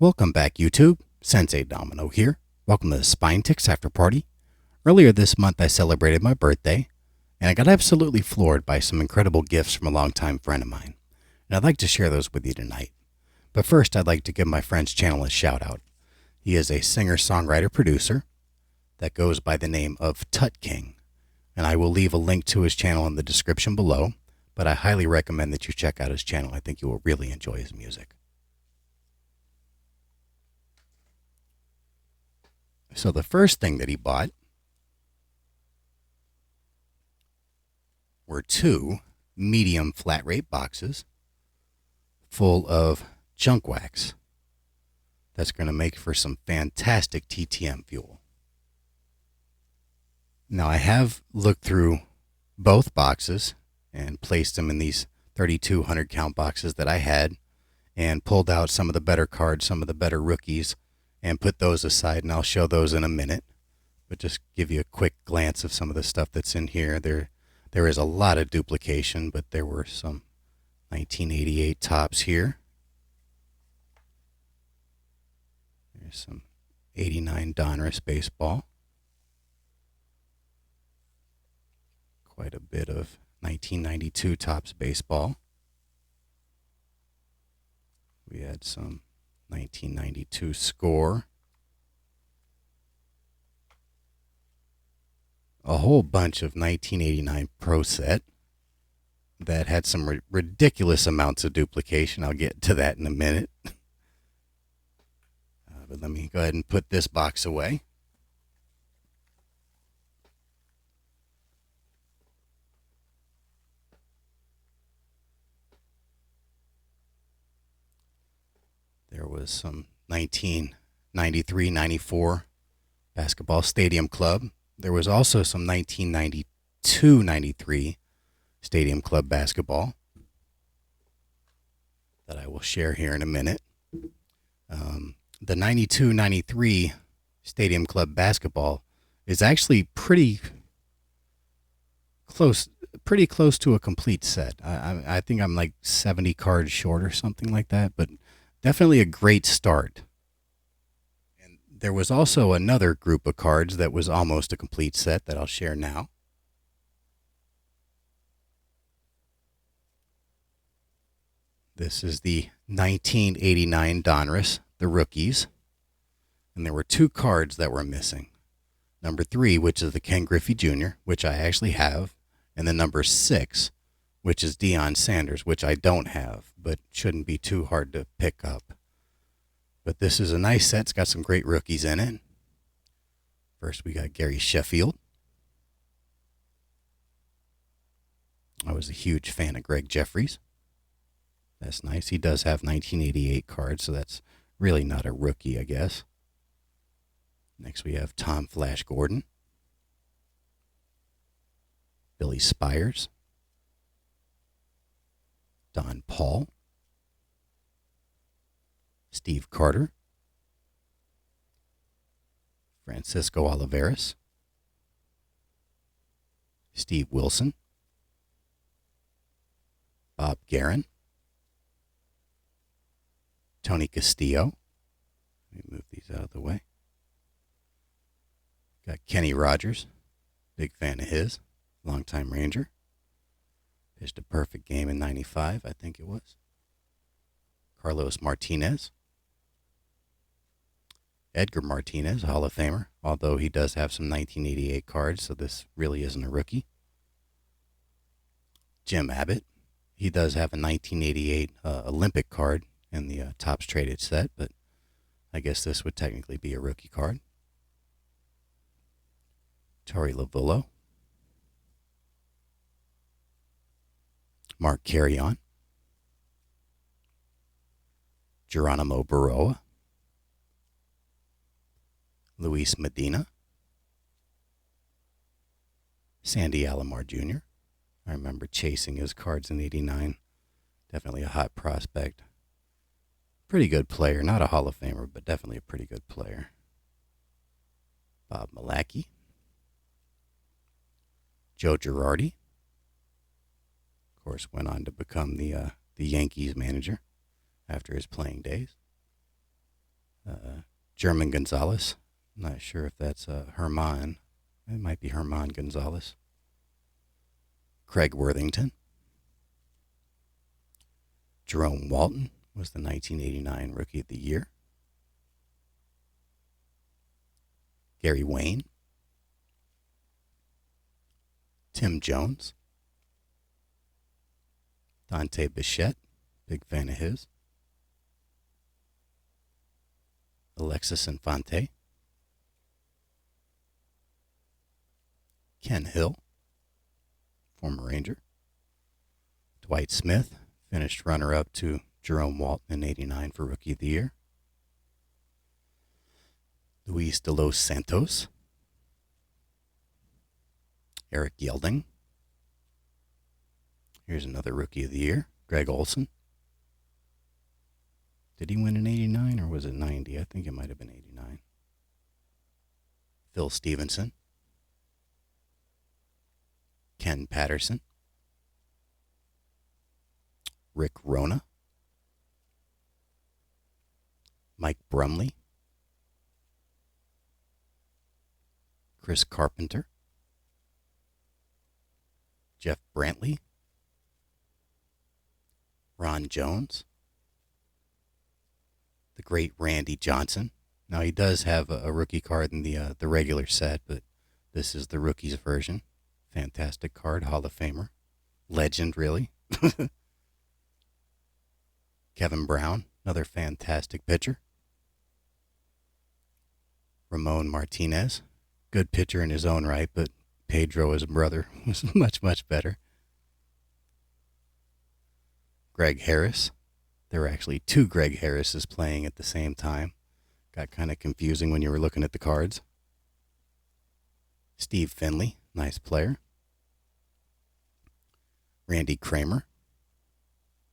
Welcome back, YouTube. Sensei Domino here. Welcome to the Spine Ticks After Party. Earlier this month, I celebrated my birthday, and I got absolutely floored by some incredible gifts from a longtime friend of mine. And I'd like to share those with you tonight. But first, I'd like to give my friend's channel a shout out. He is a singer, songwriter, producer that goes by the name of Tut-King. And I will leave a link to his channel in the description below, but I highly recommend that you check out his channel. I think you will really enjoy his music. So the first thing that he bought were two medium flat rate boxes full of junk wax. That's going to make for some fantastic TTM fuel. Now I have looked through both boxes and placed them in these 3,200 count boxes that I had and pulled out some of the better cards, some of the better rookies, and put those aside, and I'll show those in a minute. But just give you a quick glance of some of the stuff that's in here. There is a lot of duplication, but there were some 1988 tops here. There's some 89 Donruss baseball. Quite a bit of 1992 tops baseball. We had some 1992 score. A whole bunch of 1989 Pro Set that had some ridiculous amounts of duplication. I'll get to that in a minute. But let me go ahead and put this box away. There was some 1993-94 Basketball Stadium Club. There was also some 1992-93 Stadium Club basketball that I will share here in a minute. The 92-93 Stadium Club basketball is actually pretty close to a complete set. I think I'm like 70 cards short or something like that, but definitely a great start. And there was also another group of cards that was almost a complete set that I'll share now. This is the 1989 Donruss, the rookies. And there were two cards that were missing. Number 3, which is the Ken Griffey Jr., which I actually have, and then number 6, which is Deion Sanders, which I don't have, but shouldn't be too hard to pick up. But this is a nice set. It's got some great rookies in it. First, we got Gary Sheffield. I was a huge fan of Greg Jeffries. That's nice. He does have 1988 cards, so that's really not a rookie, I guess. Next, we have Tom Flash Gordon. Billy Spires. Don Paul. Steve Carter. Francisco Olivares. Steve Wilson. Bob Guerin. Tony Castillo. Let me move these out of the way. Got Kenny Rogers. Big fan of his. Longtime Ranger. Pitched a perfect game in 95, I think it was. Carlos Martinez. Edgar Martinez, Hall of Famer, although he does have some 1988 cards, so this really isn't a rookie. Jim Abbott. He does have a 1988 Olympic card in the Topps Traded set, but I guess this would technically be a rookie card. Torey Lovullo. Mark Carrion. Geronimo Baroa. Luis Medina. Sandy Alomar Jr. I remember chasing his cards in '89. Definitely a hot prospect. Pretty good player. Not a Hall of Famer, but definitely a pretty good player. Bob Malacky. Joe Girardi. Of course, went on to become the Yankees manager after his playing days. German Gonzalez. Not sure if that's Herman. It might be Herman Gonzalez. Craig Worthington. Jerome Walton was the 1989 Rookie of the Year. Gary Wayne. Tim Jones. Dante Bichette, big fan of his. Alexis Infante. Ken Hill, former Ranger. Dwight Smith, finished runner-up to Jerome Walton in '89 for Rookie of the Year. Luis de los Santos. Eric Yelding. Here's another Rookie of the Year, Greg Olson. Did he win in '89 or was it '90? I think it might have been '89. Phil Stevenson. Ken Patterson. Rick Rona. Mike Brumley. Chris Carpenter. Jeff Brantley. Ron Jones. The great Randy Johnson. Now he does have a rookie card in the regular set, but this is the rookies version. Fantastic card, Hall of Famer. Legend, really. Kevin Brown, another fantastic pitcher. Ramon Martinez, good pitcher in his own right, but Pedro, his brother, was much, much better. Greg Harris. There were actually two Greg Harrises playing at the same time. Got kind of confusing when you were looking at the cards. Steve Finley, nice player. Randy Kramer.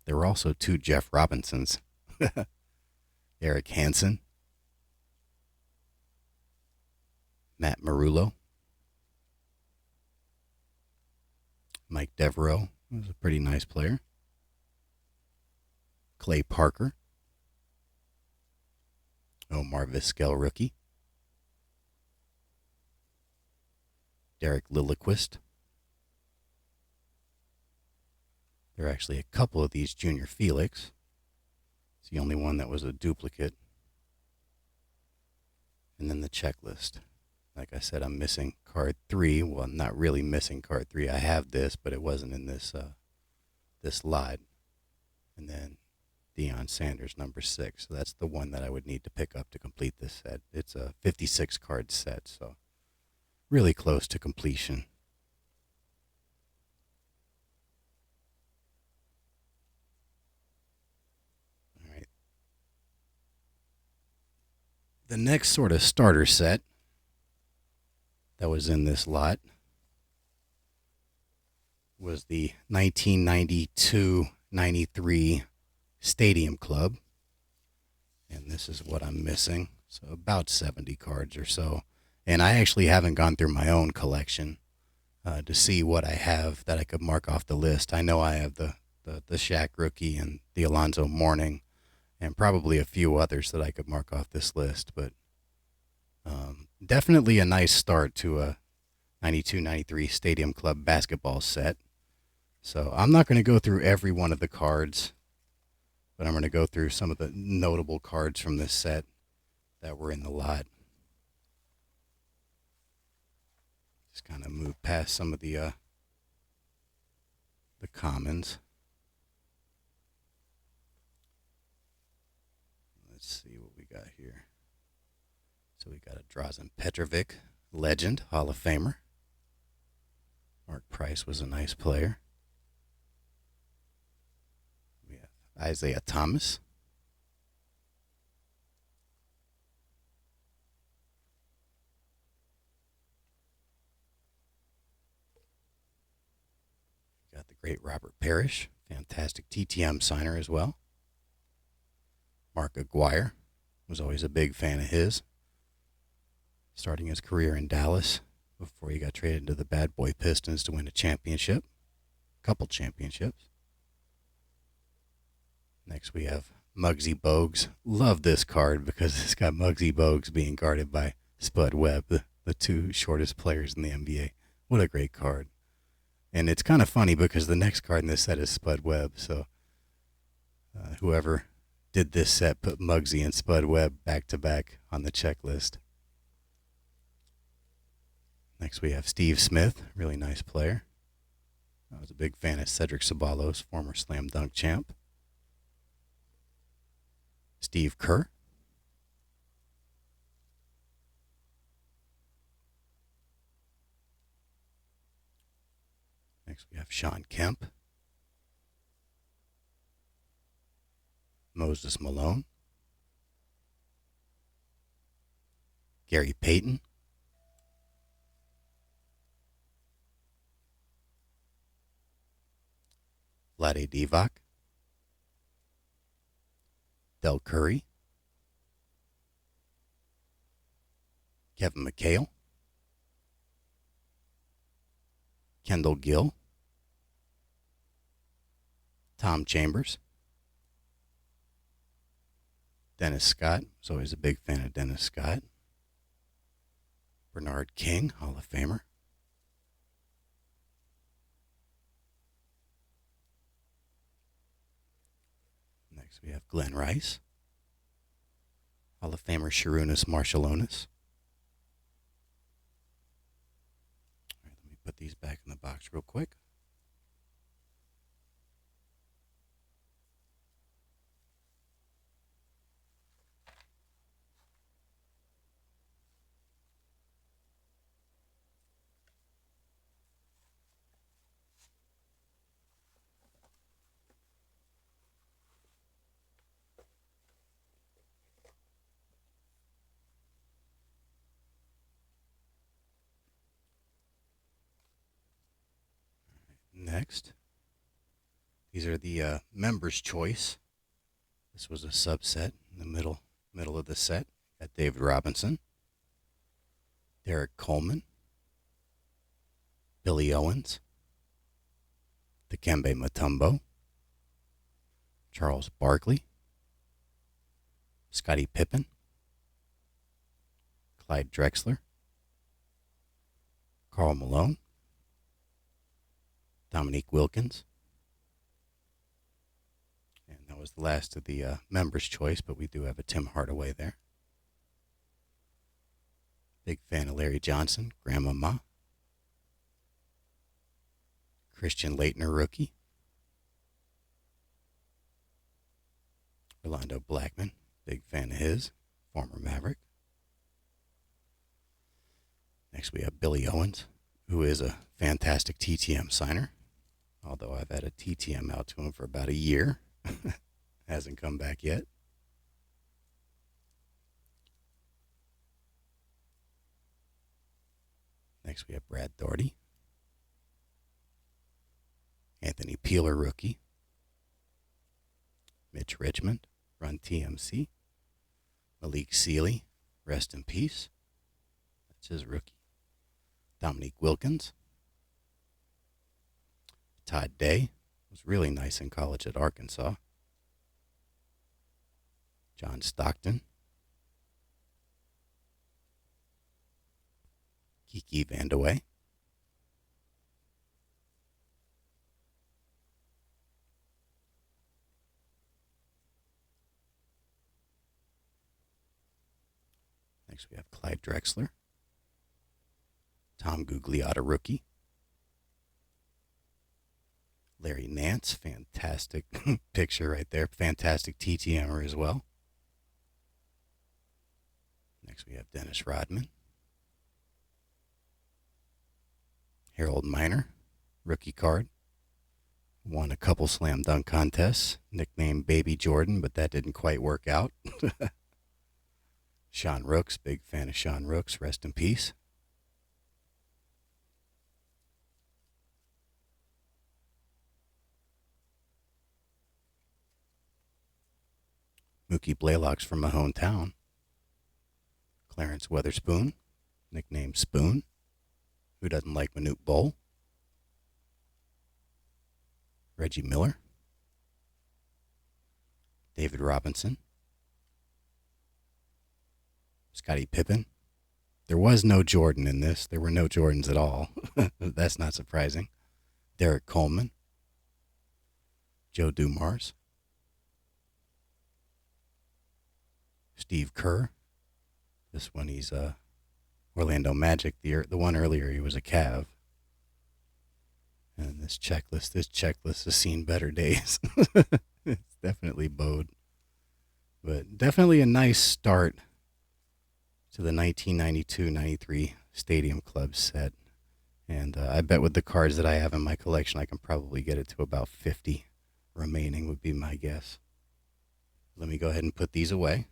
There were also two Jeff Robinsons. Eric Hansen. Matt Marullo. Mike Devereaux was a pretty nice player. Clay Parker. Omar Vizquel, rookie. Derek Lilliquist. There are actually a couple of these Junior Felix. It's the only one that was a duplicate. And then the checklist. Like I said, I'm missing card 3. Well, I'm not really missing card 3. I have this, but it wasn't in this this lot. And then Deion Sanders, number 6. So that's the one that I would need to pick up to complete this set. It's a 56 card set, so really close to completion. All right. The next sort of starter set that was in this lot was the 1992-93 Stadium Club. And this is what I'm missing. So about 70 cards or so. And I actually haven't gone through my own collection to see what I have that I could mark off the list. I know I have the Shaq rookie and the Alonzo Mourning and probably a few others that I could mark off this list. But definitely a nice start to a 92-93 Stadium Club basketball set. So I'm not going to go through every one of the cards, but I'm going to go through some of the notable cards from this set that were in the lot. Just kind of move past some of the commons. Let's see what we got here. So we got a Drazen Petrovic, legend, Hall of Famer. Mark Price was a nice player. We have Isaiah Thomas. Got the great Robert Parrish, fantastic TTM signer as well. Mark Aguirre was always a big fan of his, starting his career in Dallas before he got traded to the Bad Boy Pistons to win a championship, couple championships. Next we have Muggsy Bogues. Love this card because it's got Muggsy Bogues being guarded by Spud Webb, the two shortest players in the NBA. What a great card. And it's kind of funny because the next card in this set is Spud Webb. So whoever did this set put Muggsy and Spud Webb back to back on the checklist. Next we have Steve Smith, really nice player. I was a big fan of Cedric Ceballos, former slam dunk champ. Steve Kerr. Next we have Sean Kemp. Moses Malone. Gary Payton. Vlade Divac. Del Curry. Kevin McHale. Kendall Gill. Tom Chambers. Dennis Scott. Was always a big fan of Dennis Scott. Bernard King, Hall of Famer. Next we have Glenn Rice. Hall of Famer Sharunas Marshallonis. All right, let me put these back in the box real quick. Next, these are the members' choice. This was a subset in the middle of the set. Got David Robinson, Derek Coleman, Billy Owens, Dikembe Mutombo, Charles Barkley, Scottie Pippen, Clyde Drexler, Karl Malone, Dominique Wilkins. And that was the last of the members' choice, but we do have a Tim Hardaway there. Big fan of Larry Johnson, Grandmama. Christian Laettner, rookie. Orlando Blackman, big fan of his, former Maverick. Next we have Billy Owens, who is a fantastic TTM signer. Although I've had a TTM out to him for about a year. Hasn't come back yet. Next we have Brad Daugherty. Anthony Peeler, rookie. Mitch Richmond, Run TMC. Malik Sealy, rest in peace. That's his rookie. Dominique Wilkins. Todd Day was really nice in college at Arkansas. John Stockton. Kiki Vandeweghe. Next we have Clyde Drexler. Tom Gugliotta, rookie. Larry Nance, fantastic picture right there. Fantastic TTMer as well. Next we have Dennis Rodman. Harold Miner, rookie card. Won a couple slam dunk contests. Nicknamed Baby Jordan, but that didn't quite work out. Sean Rooks, big fan of Sean Rooks. Rest in peace. Mookie Blaylock's from my hometown. Clarence Weatherspoon, nicknamed Spoon. Who doesn't like Manute Bol? Reggie Miller. David Robinson, Scottie Pippen. There was no Jordan in this. There were no Jordans at all. That's not surprising. Derek Coleman, Joe Dumars, Steve Kerr. This one he's Orlando Magic. The one earlier he was a Cav. And this checklist has seen better days. It's definitely bowed. But definitely a nice start to the 1992-93 Stadium Club set. And I bet with the cards that I have in my collection, I can probably get it to about 50 remaining would be my guess. Let me go ahead and put these away.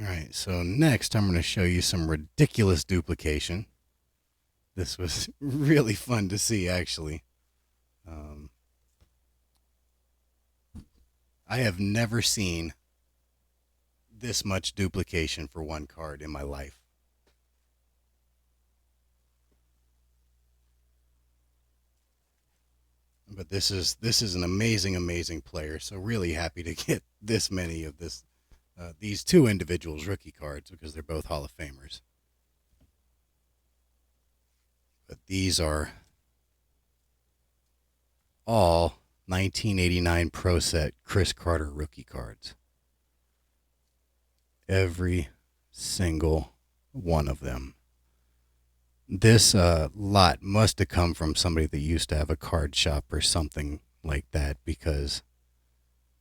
All right, so next I'm going to show you some ridiculous duplication. This was really fun to see, actually. Um, I have never seen this much duplication for one card in my life. But this is an amazing player. So really happy to get this many of these two individuals rookie cards because they're both Hall of Famers. But these are all 1989 Pro Set Chris Carter rookie cards. Every single one of them. This lot must have come from somebody that used to have a card shop or something like that, because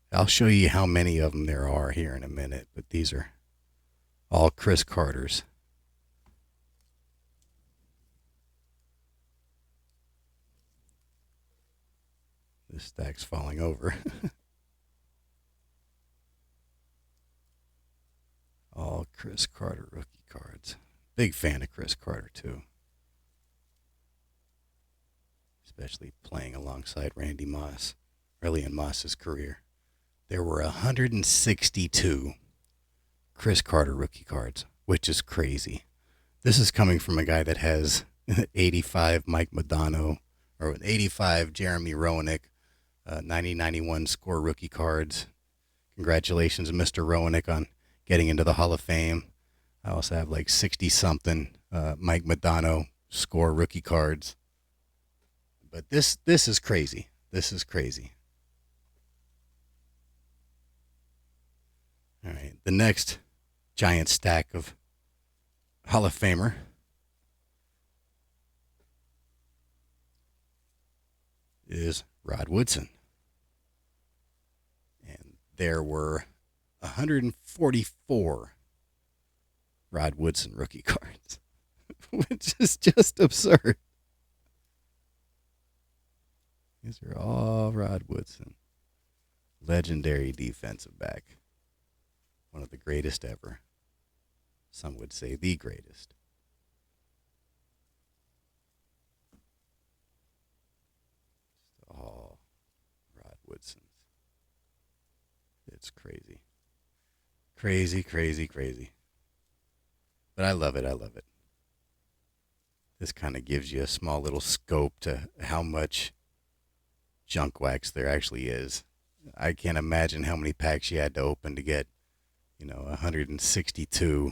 I'll show you how many of them there are here in a minute, but these are all Chris Carters. This stack's falling over. All Chris Carter rookie cards. Big fan of Chris Carter, too. Especially playing alongside Randy Moss early in Moss's career. There were 162 Chris Carter rookie cards, which is crazy. This is coming from a guy that has 85 Mike Modano, or 85 Jeremy Roenick, 90-91 score rookie cards. Congratulations, Mr. Roenick, on getting into the Hall of Fame. I also have like 60-something Mike Modano score rookie cards. But this is crazy. This is crazy. All right, the next giant stack of Hall of Famer is Rod Woodson. And there were 144 Rod Woodson rookie cards, which is just absurd. These are all Rod Woodson. Legendary defensive back. One of the greatest ever. Some would say the greatest. All Rod Woodsons. It's crazy. Crazy. But I love it. This kind of gives you a small little scope to how much junk wax there actually is. I can't imagine how many packs you had to open to get, 162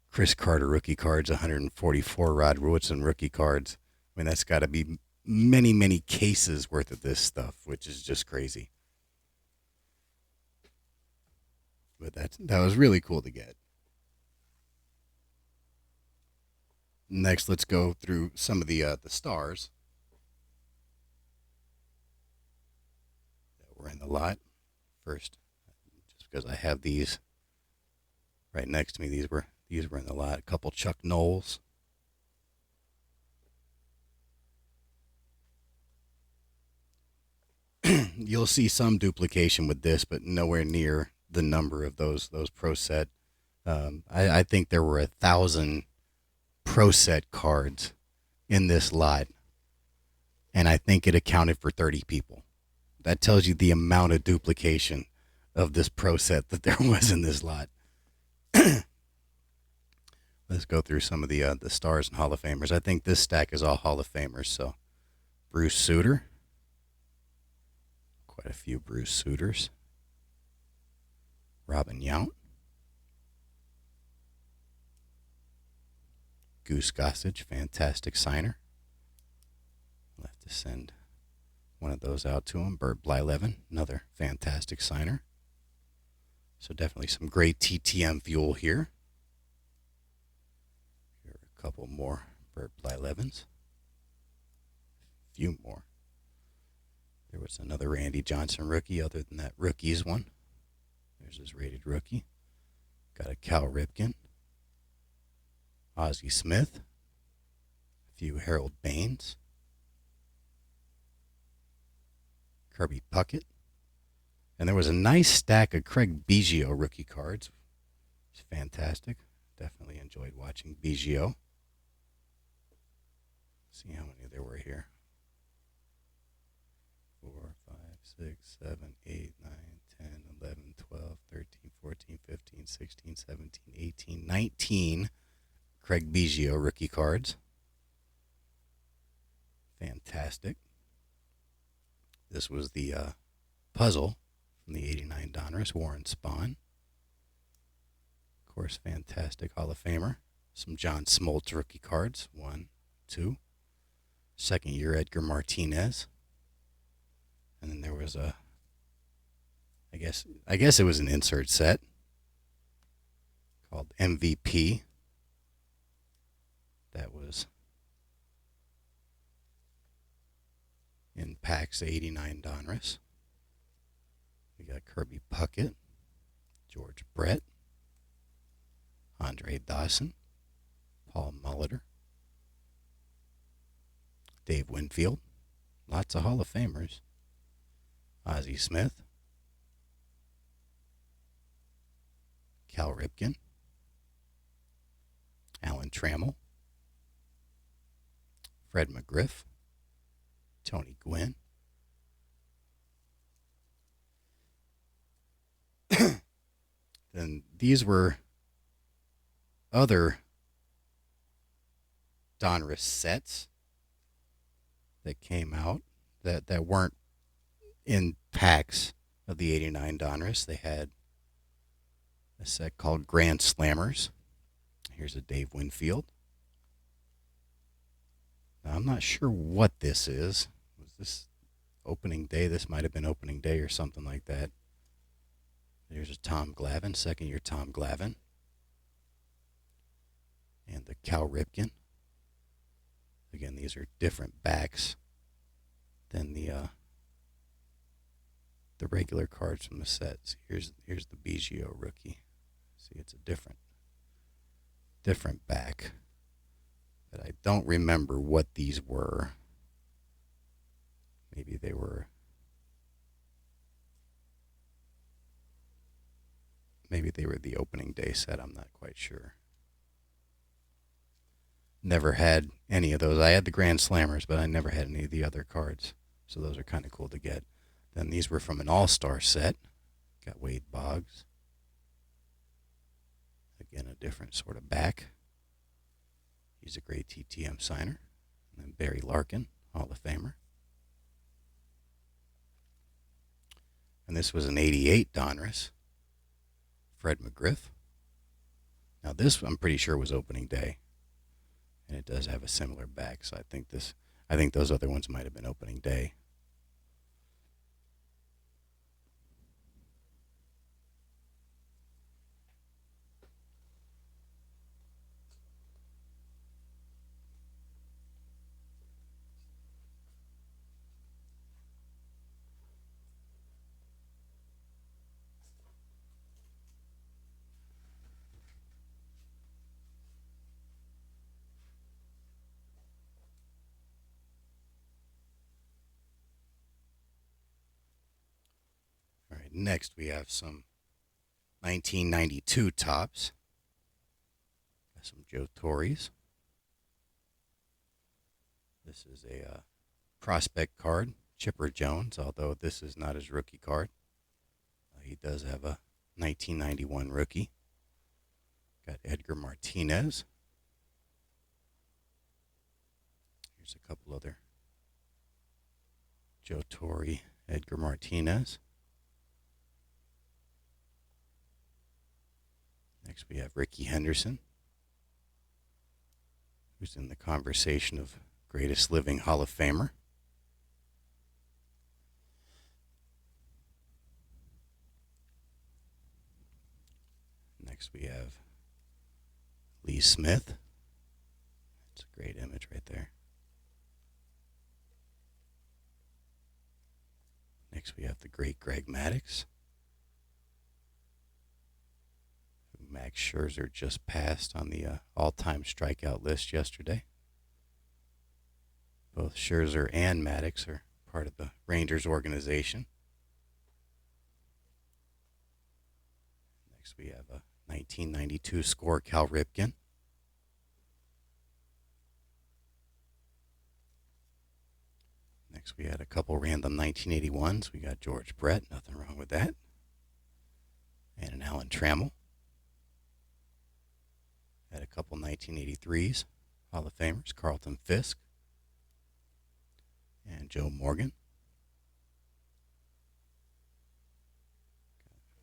Chris Carter rookie cards, 144 Rod Woodson rookie cards. I mean, that's got to be many cases worth of this stuff, which is just crazy. But that was really cool to get. Next, let's go through some of the stars that were in the lot. first, just because I have these right next to me. These were in the lot. A couple Chuck Knowles. You'll see some duplication with this, but nowhere near the number of those Pro Set. I think there were 1,000 Pro Set cards in this lot, and I think it accounted for 30 people. That tells you the amount of duplication of this Pro Set that there was in this lot. Let's go through some of the stars and Hall of Famers. I think this stack is all Hall of Famers. So Bruce Sutter, quite a few Bruce Sutters. Robin Yount, Goose Gossage, fantastic signer. I'll have to send one of those out to him. Bert Blyleven, another fantastic signer. So definitely some great TTM fuel here. Here are a couple more Bert Blylevens. A few more. There was another Randy Johnson rookie other than that rookies one. There's his rated rookie. Got a Cal Ripken. Ozzie Smith. A few Harold Baines. Kirby Puckett. And there was a nice stack of Craig Biggio rookie cards. It's fantastic. Definitely enjoyed watching Biggio. See how many there were here. 4, 5, 6, 7, 8, 9, 10, 11, 12, 13, 14, 15, 16, 17, 18, 19 Craig Biggio rookie cards. Fantastic. This was the puzzle from the 89 Donruss, Warren Spahn. Of course, fantastic Hall of Famer. Some John Smoltz rookie cards. 1, 2. Second year Edgar Martinez. And then there was I guess it was an insert set called MVP. That was in packs 89 Donruss. We got Kirby Puckett, George Brett, Andre Dawson, Paul Molitor, Dave Winfield, lots of Hall of Famers, Ozzie Smith, Cal Ripken, Alan Trammell, Fred McGriff, Tony Gwynn. Then these were other Donruss sets that came out that weren't in packs of the 89 Donruss. They had a set called Grand Slammers. Here's a Dave Winfield. Now, I'm not sure what this is. Was this opening day? This might have been opening day or something like that. There's a Tom Glavine, second year Tom Glavine. And the Cal Ripken. Again, these are different backs than the regular cards from the sets. Here's the Biggio rookie. See, it's a different back. But I don't remember what these were. Maybe they were the opening day set. I'm not quite sure. Never had any of those. I had the Grand Slammers, but I never had any of the other cards. So those are kind of cool to get. Then these were from an all-star set. Got Wade Boggs. Again, a different sort of back. He's a great TTM signer. And then Barry Larkin, Hall of Famer. And this was an 88 Donruss. Fred McGriff. Now this, I'm pretty sure, was opening day. And it does have a similar back, so I think those other ones might have been opening day. right, next we have some 1992 tops. Got some Joe Torres. This is a prospect card, Chipper Jones, although this is not his rookie card. He does have a 1991 rookie. Got Edgar Martinez. Here's a couple other Joe Torre, Edgar Martinez. Next we have Ricky Henderson, who's in the conversation of greatest living Hall of Famer. Next we have Lee Smith. That's a great image right there. Next we have the great Greg Maddux, who Max Scherzer just passed on the all-time strikeout list yesterday. Both Scherzer and Maddux are part of the Rangers organization. Next we have a 1992 score, Cal Ripken. Next we had a couple random 1981s. We got George Brett, nothing wrong with that. And an Alan Trammell. Had a couple 1983s, Hall of Famers, Carlton Fisk and Joe Morgan.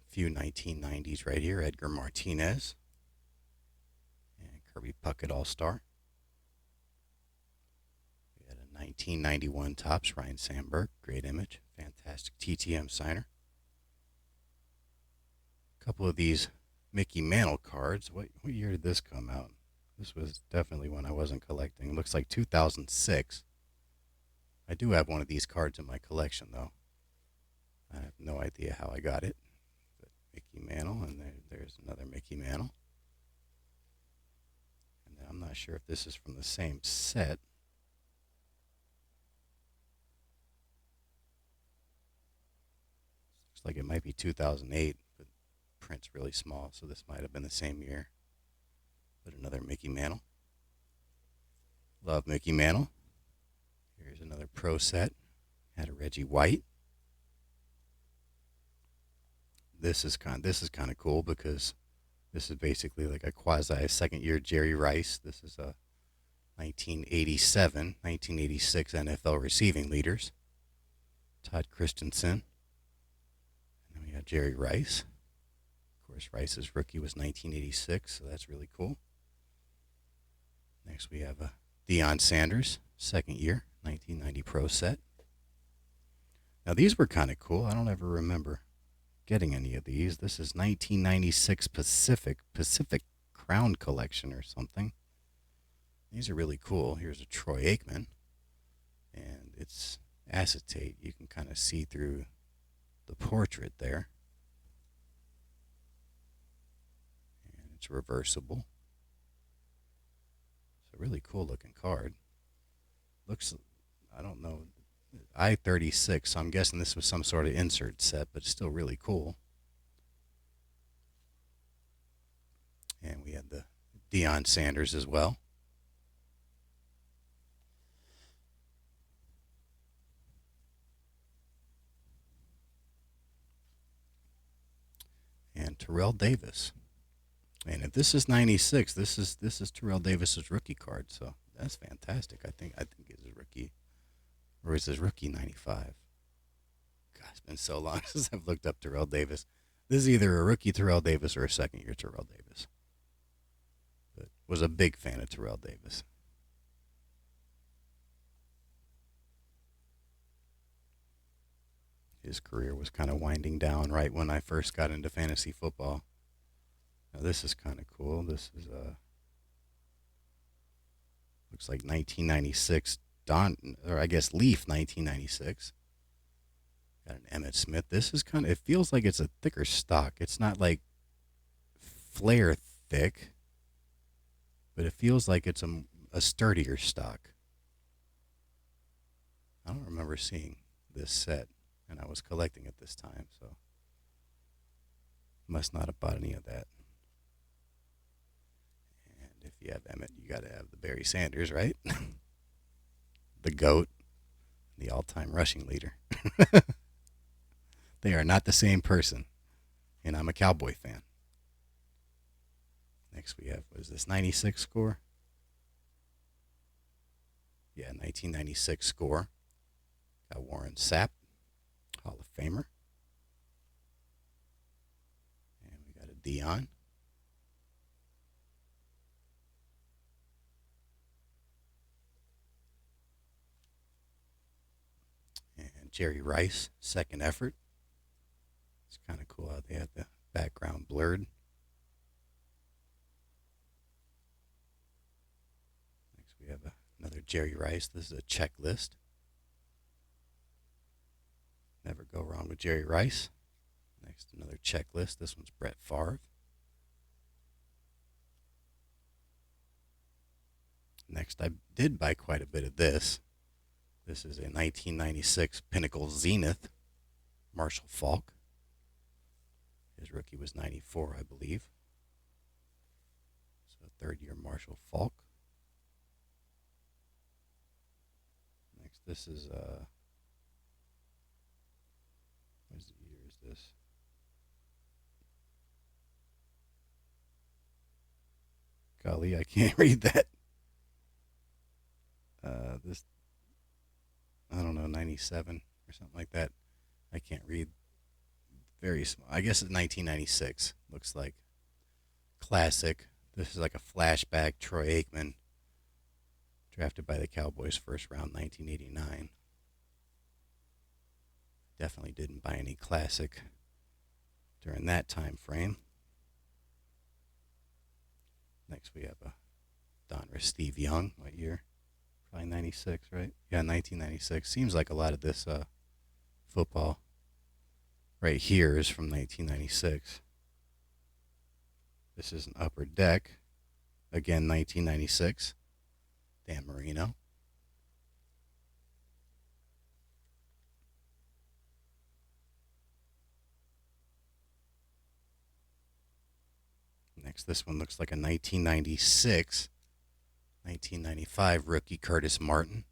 A few 1990s right here, Edgar Martinez and Kirby Puckett All-Star. We had a 1991 Topps, Ryan Sandberg, great image, fantastic TTM signer. A couple of these Mickey Mantle cards. What year did this come out? This was definitely one I wasn't collecting. It looks like 2006. I do have one of these cards in my collection, though. I have no idea how I got it. But Mickey Mantle, and there's another Mickey Mantle. And I'm not sure if this is from the same set. Looks like it might be 2008, but print's really small, so this might have been the same year. But another Mickey Mantle. Love Mickey Mantle. Here's another pro set. Had a Reggie White. This is kind of cool because this is basically like a quasi second year Jerry Rice. This is a 1987, 1986 NFL receiving leaders. Todd Christensen. And then we have Jerry Rice. Of course, Rice's rookie was 1986, so that's really cool. Next we have a Deion Sanders, second year, 1990 pro set. Now these were kind of cool. I don't ever remember getting any of these. This is 1996 Pacific Crown Collection or something. These are really cool. Here's a Troy Aikman, and it's acetate. You can kind of see through the portrait there. And it's reversible. It's a really cool looking card. Looks, I don't know, I-36, so I'm guessing this was some sort of insert set, but it's still really cool. And we had the Deion Sanders as well. And Terrell Davis. And if this is 96, this is Terrell Davis's rookie card, so that's fantastic. I think it's his rookie, or is his rookie 95? God, it's been so long since I've looked up Terrell Davis. This is either a rookie Terrell Davis or a second year Terrell Davis. But was a big fan of Terrell Davis. His career was kind of winding down right when I first got into fantasy football. Now this is kind of cool. This is looks like 1996 Leaf 1996. Got an Emmitt Smith. This is it feels like it's a thicker stock. It's not like flare thick, but it feels like it's a sturdier stock. I don't remember seeing this set, and I was collecting at this time, so Must not have bought any of that. And if you have Emmett, you got to have the Barry Sanders, right? The GOAT, the all time rushing leader. They are not the same person. And I'm a Cowboy fan. Next we have, what is this, 96 score? Yeah, 1996 score. Got Warren Sapp, Hall of Famer. And we got a Dion. And Jerry Rice, second effort. It's kind of cool how they have the background blurred. Next we have another Jerry Rice. This is a checklist. Never go wrong with Jerry Rice. Next, another checklist. This one's Brett Favre. Next, I did buy quite a bit of this. This is a 1996 Pinnacle Zenith Marshall Faulk. His rookie was 94, I believe. So, third year Marshall Faulk. Next, this is, what year is this? Golly, I can't read that. This, I don't know, 97 or something like that. I can't read. Very small. I guess it's 1996. Looks like classic. This is like a flashback. Troy Aikman, drafted by the Cowboys first round, 1989. Definitely didn't buy any classic during that time frame. Next we have a Donruss Steve Young. What year? Probably 96, right? Yeah, 1996. Seems like a lot of this football right here is from 1996. This is an Upper Deck. Again, 1996. Dan Marino. Next, this one looks like a 1996, 1995 rookie Curtis Martin.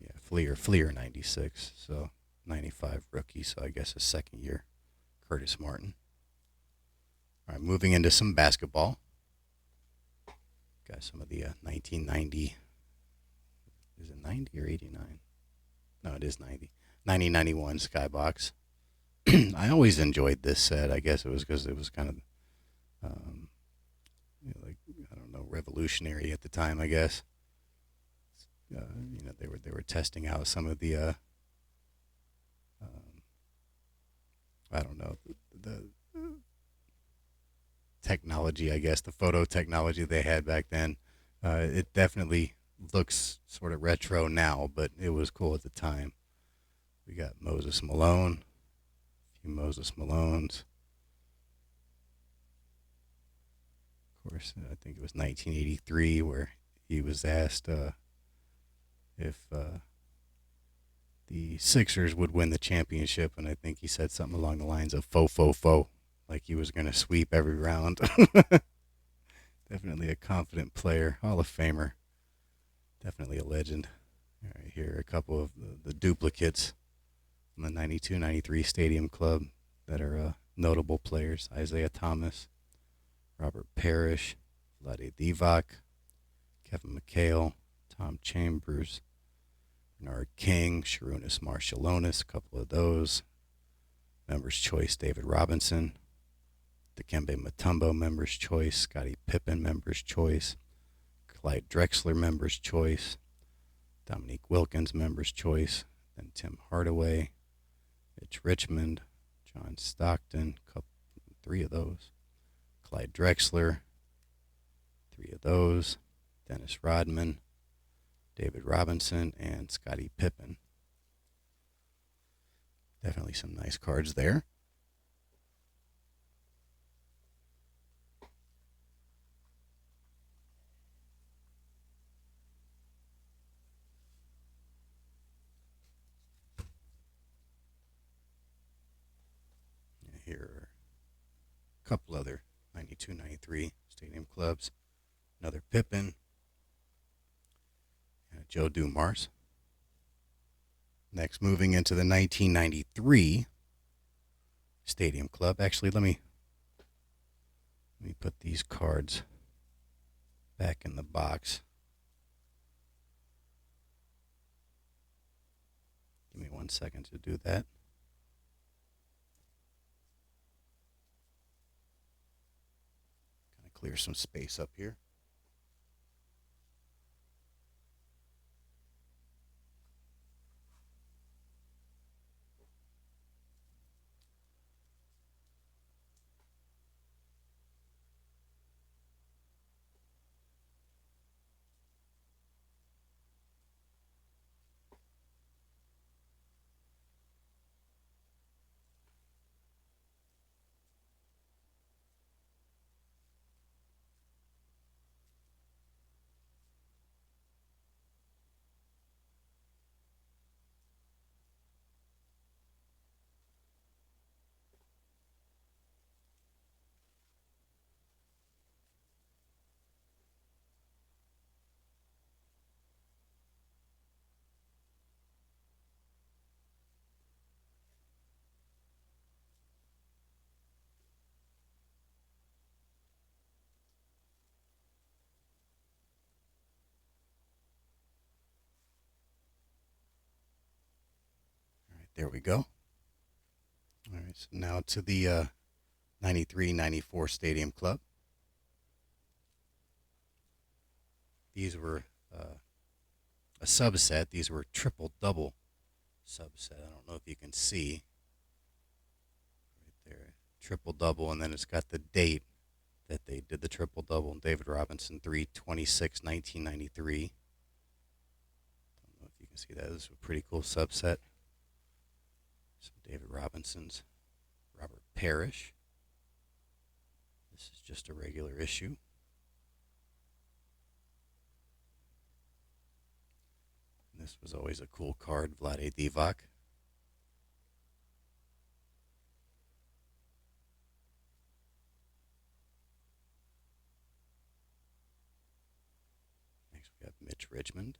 Yeah, Fleer 96. So 95 rookie, so I guess a second year Curtis Martin. All right, moving into some basketball. Got some of the 1990. Is it 90 or 89? No, it is 90. 90-91 Skybox. I always enjoyed this set. I guess it was because it was kind of, like, I don't know, revolutionary at the time. I guess. They were testing out some of the, I don't know, the technology. I guess the photo technology they had back then. It definitely looks sort of retro now, but it was cool at the time. We got Moses Malone. Moses Malone's. Of course, I think it was 1983 where he was asked if the Sixers would win the championship, and I think he said something along the lines of "fo fo fo," like he was going to sweep every round. Definitely a confident player, Hall of Famer. Definitely a legend. All right, here are a couple of the duplicates from the 92-93 Stadium Club that are notable players. Isaiah Thomas, Robert Parrish, Vlade Divac, Kevin McHale, Tom Chambers, Bernard King, Sharunas Marshallonis, a couple of those. Members' Choice, David Robinson. Dikembe Mutombo, Members' Choice. Scottie Pippen, Members' Choice. Clyde Drexler, Members' Choice. Dominique Wilkins, Members' Choice. Then Tim Hardaway. Mitch Richmond, John Stockton, three of those. Clyde Drexler, three of those. Dennis Rodman, David Robinson, and Scottie Pippen. Definitely some nice cards there. a couple other 92, 93 stadium clubs. Another Pippen and a Joe Dumars. Next, moving into the 1993 stadium club. Actually, let me put these cards back in the box. Give me 1 second to do that. Kind of clear some space up here. All right, there we go. All right, so now to the 93-94 Stadium Club. These were a subset. These were triple-double subset. I don't know if you can see right there. Triple-double, and then it's got the date that they did the triple-double. David Robinson, 3/26/1993. Don't know if you can see that. This is a pretty cool subset. Some David Robinsons. Robert Parrish. This is just a regular issue. And this was always a cool card, Vlade Divac. Next we have Mitch Richmond.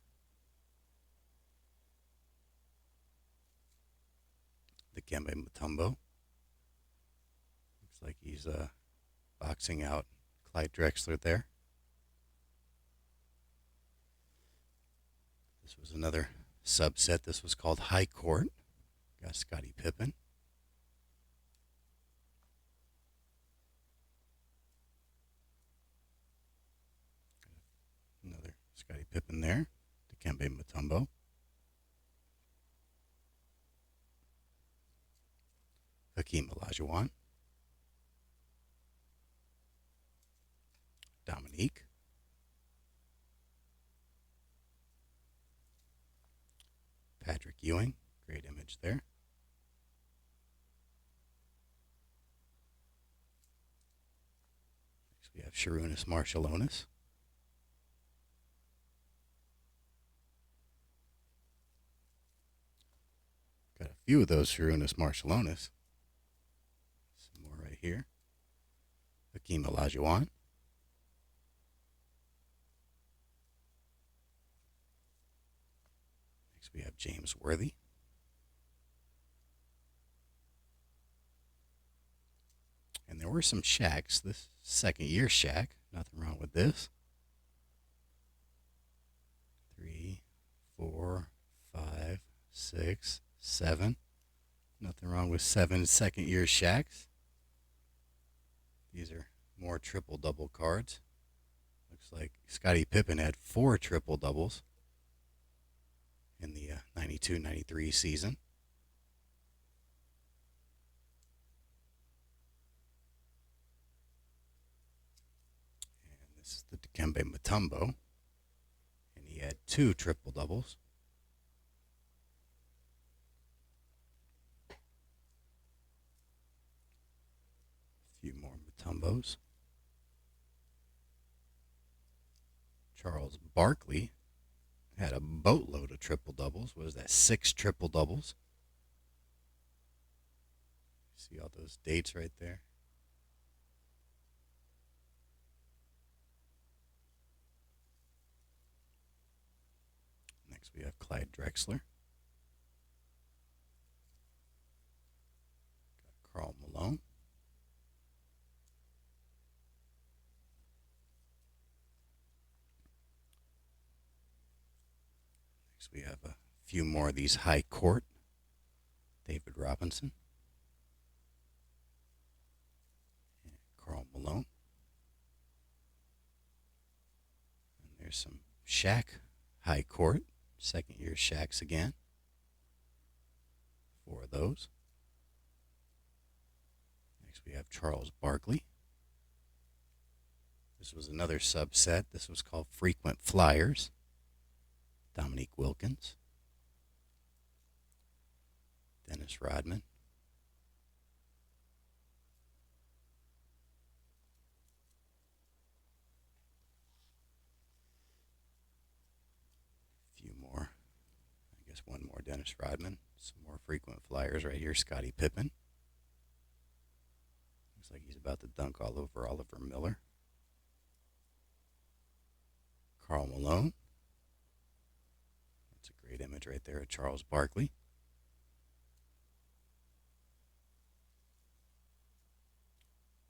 Dikembe Mutombo. Looks like he's boxing out Clyde Drexler there. This was another subset. This was called High Court. Got Scottie Pippen. Another Scottie Pippen there. Dikembe Mutombo. Hakeem Olajuwon. Dominique. Patrick Ewing. Great image there. Next we have Sharunas Marshallonis. Got a few of those Sharunas Marshallonis. Some more right here. Hakeem Olajuwon. Next we have James Worthy. And there were some Shaqs. This second year Shaq. Nothing wrong with this. 3, 4, 5, 6, 7. Nothing wrong with 7 second year Shaqs. These are more triple double cards. Looks like Scottie Pippen had 4 triple doubles in the 92-93 season. And this is the Dikembe Mutombo. And he had 2 triple doubles. A few more Mutombos. Charles Barkley had a boatload of triple doubles. What is that? 6 triple doubles. See all those dates right there? Next we have Clyde Drexler. Got Karl Malone. Next we have a few more of these high court. David Robinson. And Karl Malone. And there's some Shaq high court. Second year Shaqs again. 4 of those. Next we have Charles Barkley. This was another subset. This was called Frequent Flyers. Dominique Wilkins. Dennis Rodman. A few more. I guess one more Dennis Rodman. Some more frequent flyers right here. Scottie Pippen. Looks like he's about to dunk all over Oliver Miller. Karl Malone. That's a great image right there of Charles Barkley.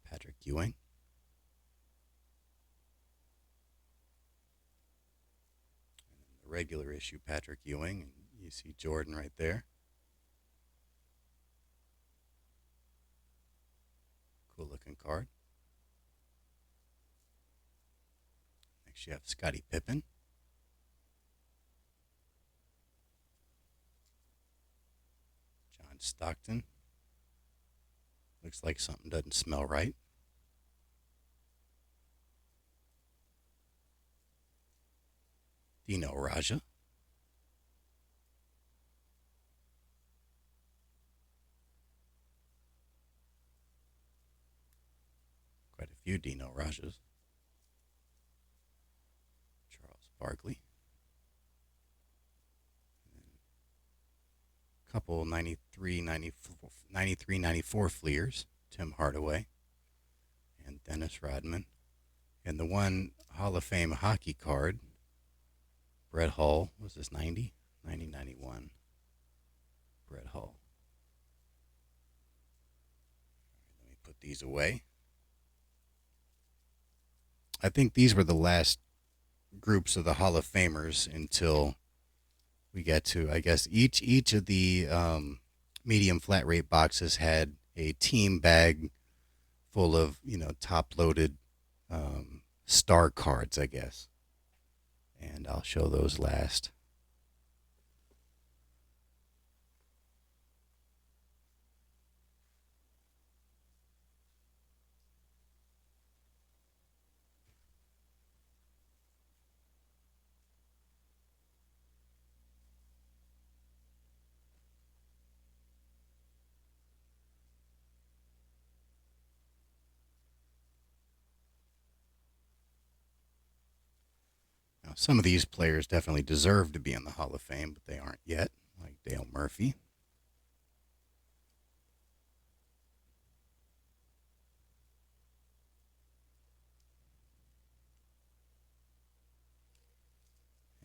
Patrick Ewing. And the regular issue Patrick Ewing, and you see Jordan right there. Cool looking card. Next you have Scottie Pippen. John Stockton. Looks like something doesn't smell right. Dino Raja. Quite a few Dino Rajas. Charles Barkley. A couple 93, 94 Fleers. Tim Hardaway. And Dennis Rodman. And the one Hall of Fame hockey card, Brett Hull. Was this 90? 90-91. Brett Hull. Let me put these away. I think these were the last groups of the Hall of Famers until we get to, I guess, each of the medium flat rate boxes had a team bag full of, top loaded star cards, I guess. And I'll show those last. Now, some of these players definitely deserve to be in the Hall of Fame, but they aren't yet, like Dale Murphy.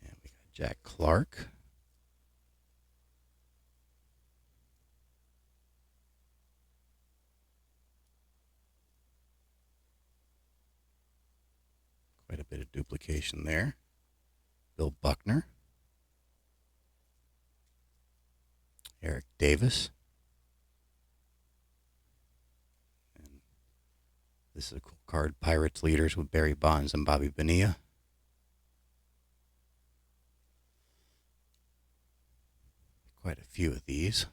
And we got Jack Clark. Quite a bit of duplication there. Bill Buckner. Eric Davis. And this is a cool card. Pirates leaders with Barry Bonds and Bobby Bonilla. Quite a few of these.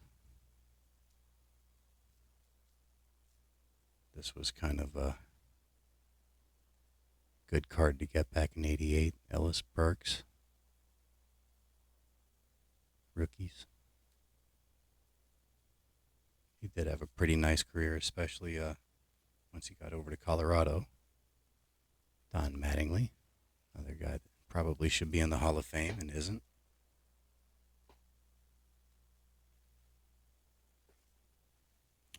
This was kind of a good card to get back in '88. Ellis Burks. Rookies. He did have a pretty nice career, especially once he got over to Colorado. Don Mattingly, another guy that probably should be in the Hall of Fame and isn't.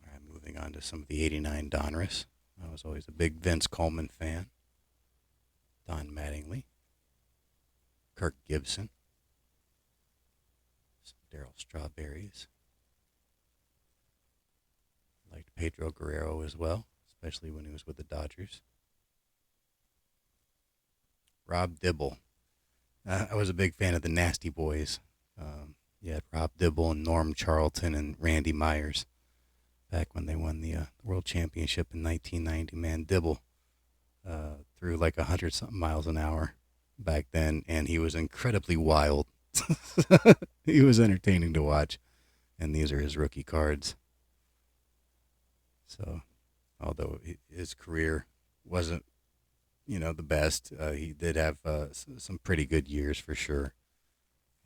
All right, moving on to some of the '89 Donruss. I was always a big Vince Coleman fan. Don Mattingly. Kirk Gibson. Daryl Strawberries. Liked Pedro Guerrero as well, especially when he was with the Dodgers. Rob Dibble. I was a big fan of the Nasty Boys. You had Rob Dibble and Norm Charlton and Randy Myers back when they won the World Championship in 1990. Man, Dibble threw like 100 something miles an hour back then, and he was incredibly wild. He was entertaining to watch, and these are his rookie cards. So, although his career wasn't, the best, he did have some pretty good years for sure.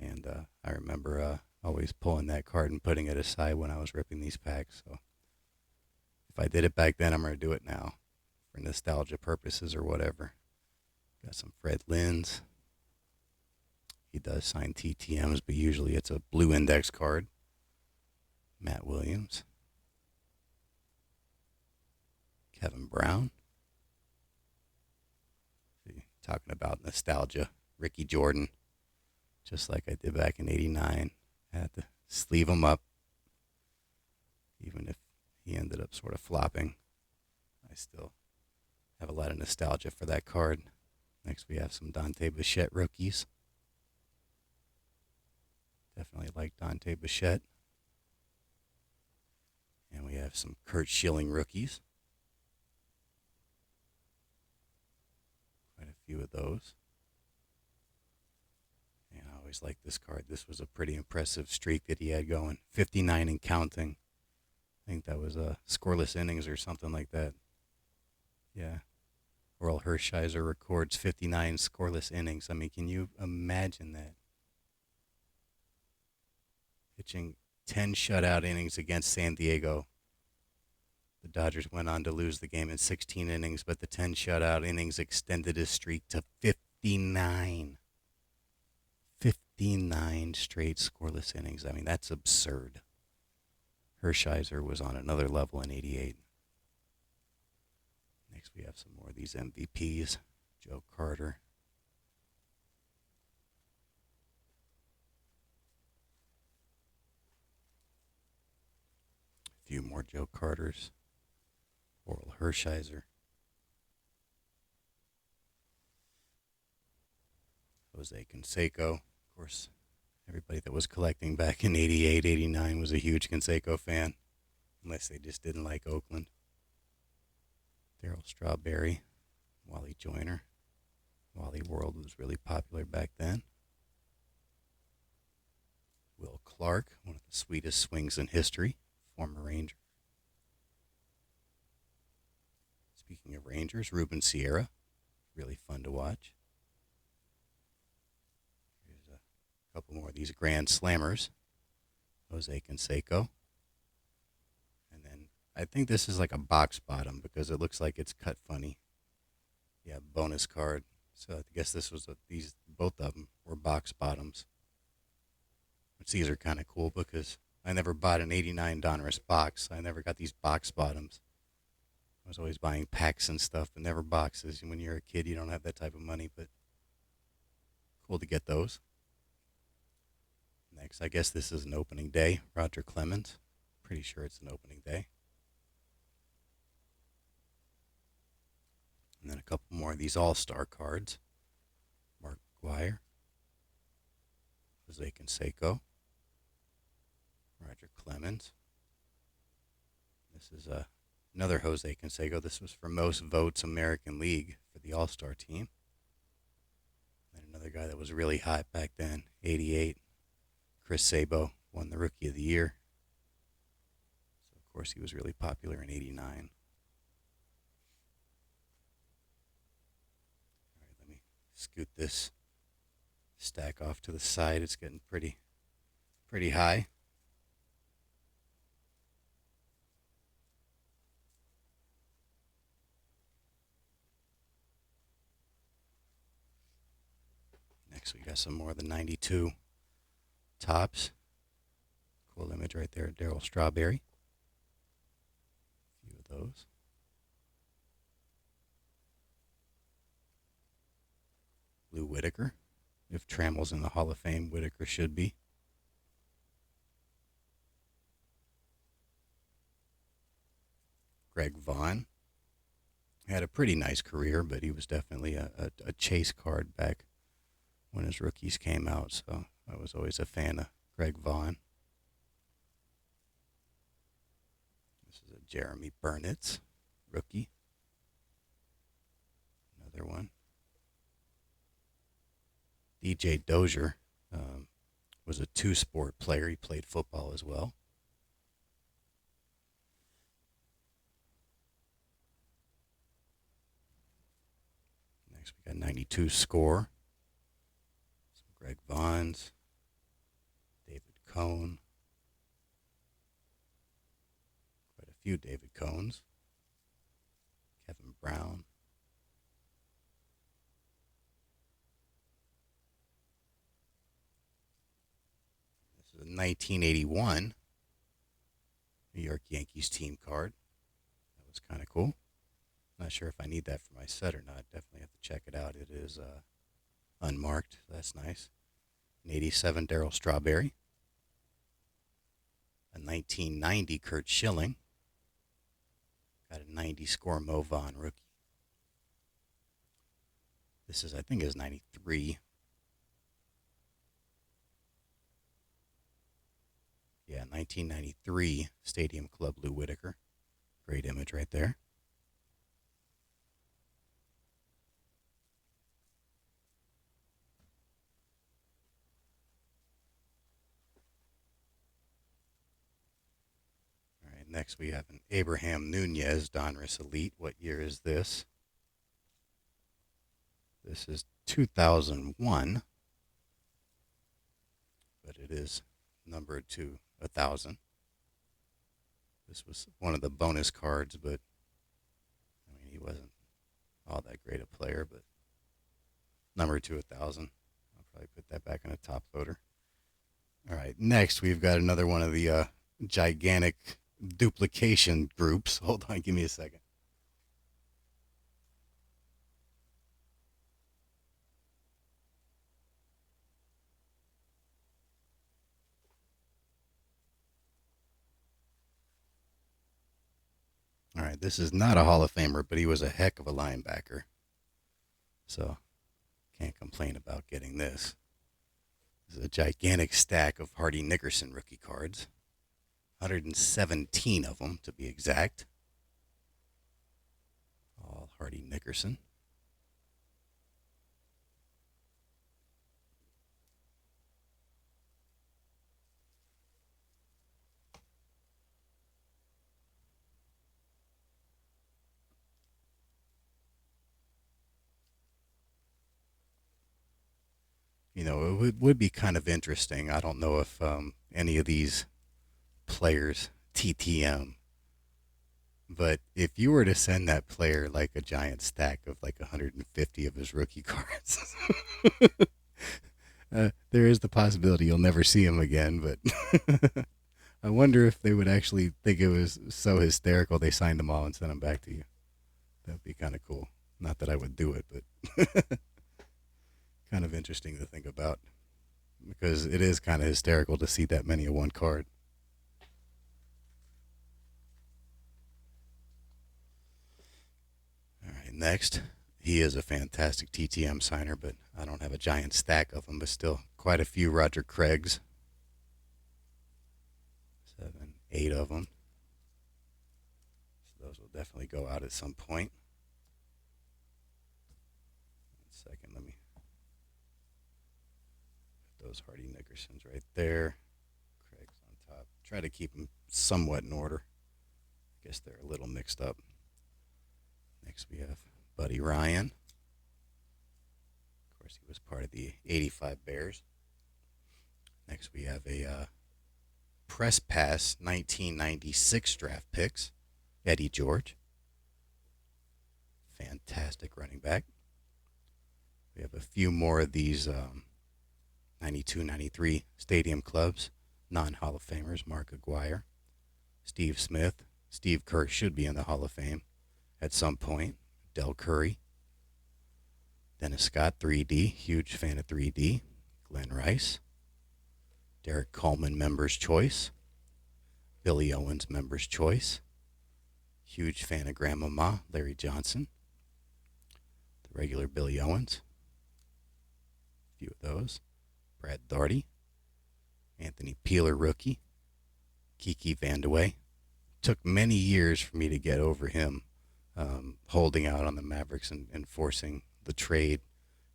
And I remember always pulling that card and putting it aside when I was ripping these packs. So, if I did it back then, I'm going to do it now for nostalgia purposes or whatever. Got some Fred Linds. He does sign TTMs, but usually it's a blue index card. Matt Williams. Kevin Brown. See, talking about nostalgia. Ricky Jordan. Just like I did back in '89. I had to sleeve him up. Even if he ended up sort of flopping, I still have a lot of nostalgia for that card. Next we have some Dante Bichette rookies. Definitely like Dante Bichette. And we have some Kurt Schilling rookies. Quite a few of those. And I always liked this card. This was a pretty impressive streak that he had going. 59 and counting. I think that was scoreless innings or something like that. Yeah. Oral Hershiser records 59 scoreless innings. I mean, can you imagine that? Pitching 10 shutout innings against San Diego. The Dodgers went on to lose the game in 16 innings, but the 10 shutout innings extended his streak to 59. 59 straight scoreless innings. I mean, that's absurd. Hershiser was on another level in '88. Next, we have some more of these MVPs. Joe Carter. A few more Joe Carters. Oral Hershiser. Jose Canseco. Of course, everybody that was collecting back in '88, '89 was a huge Canseco fan. Unless they just didn't like Oakland. Daryl Strawberry. Wally Joyner. Wally World was really popular back then. Will Clark, one of the sweetest swings in history. Former Ranger. Speaking of Rangers, Ruben Sierra. Really fun to watch. Here's a couple more of these Grand Slammers. Jose Canseco. And then I think this is like a box bottom because it looks like it's cut funny. Yeah, bonus card. So I guess this was both of them were box bottoms. Which these are kind of cool because I never bought an '89 Donruss box. I never got these box bottoms. I was always buying packs and stuff, but never boxes. And when you're a kid, you don't have that type of money, but cool to get those. Next, I guess this is an opening day. Roger Clemens. Pretty sure it's an opening day. And then a couple more of these all-star cards. Mark McGwire. Jose Canseco. Roger Clemens. This is another Jose Canseco. This was for most votes American League for the all-star team. And another guy that was really hot back then, '88. Chris Sabo won the Rookie of the Year. So, of course, he was really popular in '89. All right, let me scoot this stack off to the side. It's getting pretty high. Next, we got some more of the '92 tops. Cool image right there, Daryl Strawberry. A few of those. Lou Whitaker. If Trammell's in the Hall of Fame, Whitaker should be. Greg Vaughn. Had a pretty nice career, but he was definitely a chase card back when his rookies came out. So I was always a fan of Greg Vaughn. This is a Jeremy Burnitz rookie. Another one. DJ Dozier was a two-sport player. He played football as well. Next, we got 92 score. Some Greg Vaughns. David Cohn. Quite a few David Cohns. Kevin Brown. This is a 1981 New York Yankees team card. That was kind of cool. Not sure if I need that for my set or not. Definitely have to check it out. It is unmarked. So that's nice. An 87 Darryl Strawberry. A 1990 Kurt Schilling. Got a 90 score Mo Vaughn rookie. This is, I think, is 93. Yeah, 1993 Stadium Club Lou Whitaker. Great image right there. All right, next we have an Abraham Nunez Donruss Elite. What year is this? This is 2001, but it is numbered to 1,000. This was one of the bonus cards, but I mean, he wasn't all that great a player, but numbered to 1,000. I'll probably put that back in a top loader. All right, next we've got another one of the gigantic duplication groups. Hold on, give me a second. All right, this is not a Hall of Famer, but he was a heck of a linebacker. So, can't complain about getting this. This is a gigantic stack of Hardy Nickerson rookie cards. 117 of them, to be exact. All Hardy Nickerson. You know, it would be kind of interesting. I don't know if any of these players TTM, but if you were to send that player like a giant stack of like 150 of his rookie cards, there is the possibility you'll never see him again. But I wonder if they would actually think it was so hysterical they signed them all and sent them back to you. That'd be kind of cool. Not that I would do it, but kind of interesting to think about because it is kind of hysterical to see that many of one card. All right, next. He is a fantastic TTM signer, but I don't have a giant stack of them, but still quite a few Roger Craigs. 7, 8 of them. So those will definitely go out at some point. 1 second, let me put those Hardy Nickersons right there. Craig's on top. Try to keep them somewhat in order. I guess they're a little mixed up. Next we have Buddy Ryan. Of course, he was part of the 85 Bears. Next we have a Press Pass 1996 draft picks. Eddie George. Fantastic running back. We have a few more of these 92, 93 Stadium Clubs. Non-Hall of Famers. Mark Aguirre. Steve Smith. Steve Kerr should be in the Hall of Fame at some point. Del Curry. Dennis Scott, 3D. Huge fan of 3D. Glenn Rice. Derek Coleman, Members' Choice. Billy Owens, Members' Choice. Huge fan of Grandmama, Larry Johnson. The regular Billy Owens. A few of those. Brad Daugherty. Anthony Peeler, rookie. Kiki Vandeweghe. Took many years for me to get over him holding out on the Mavericks and forcing the trade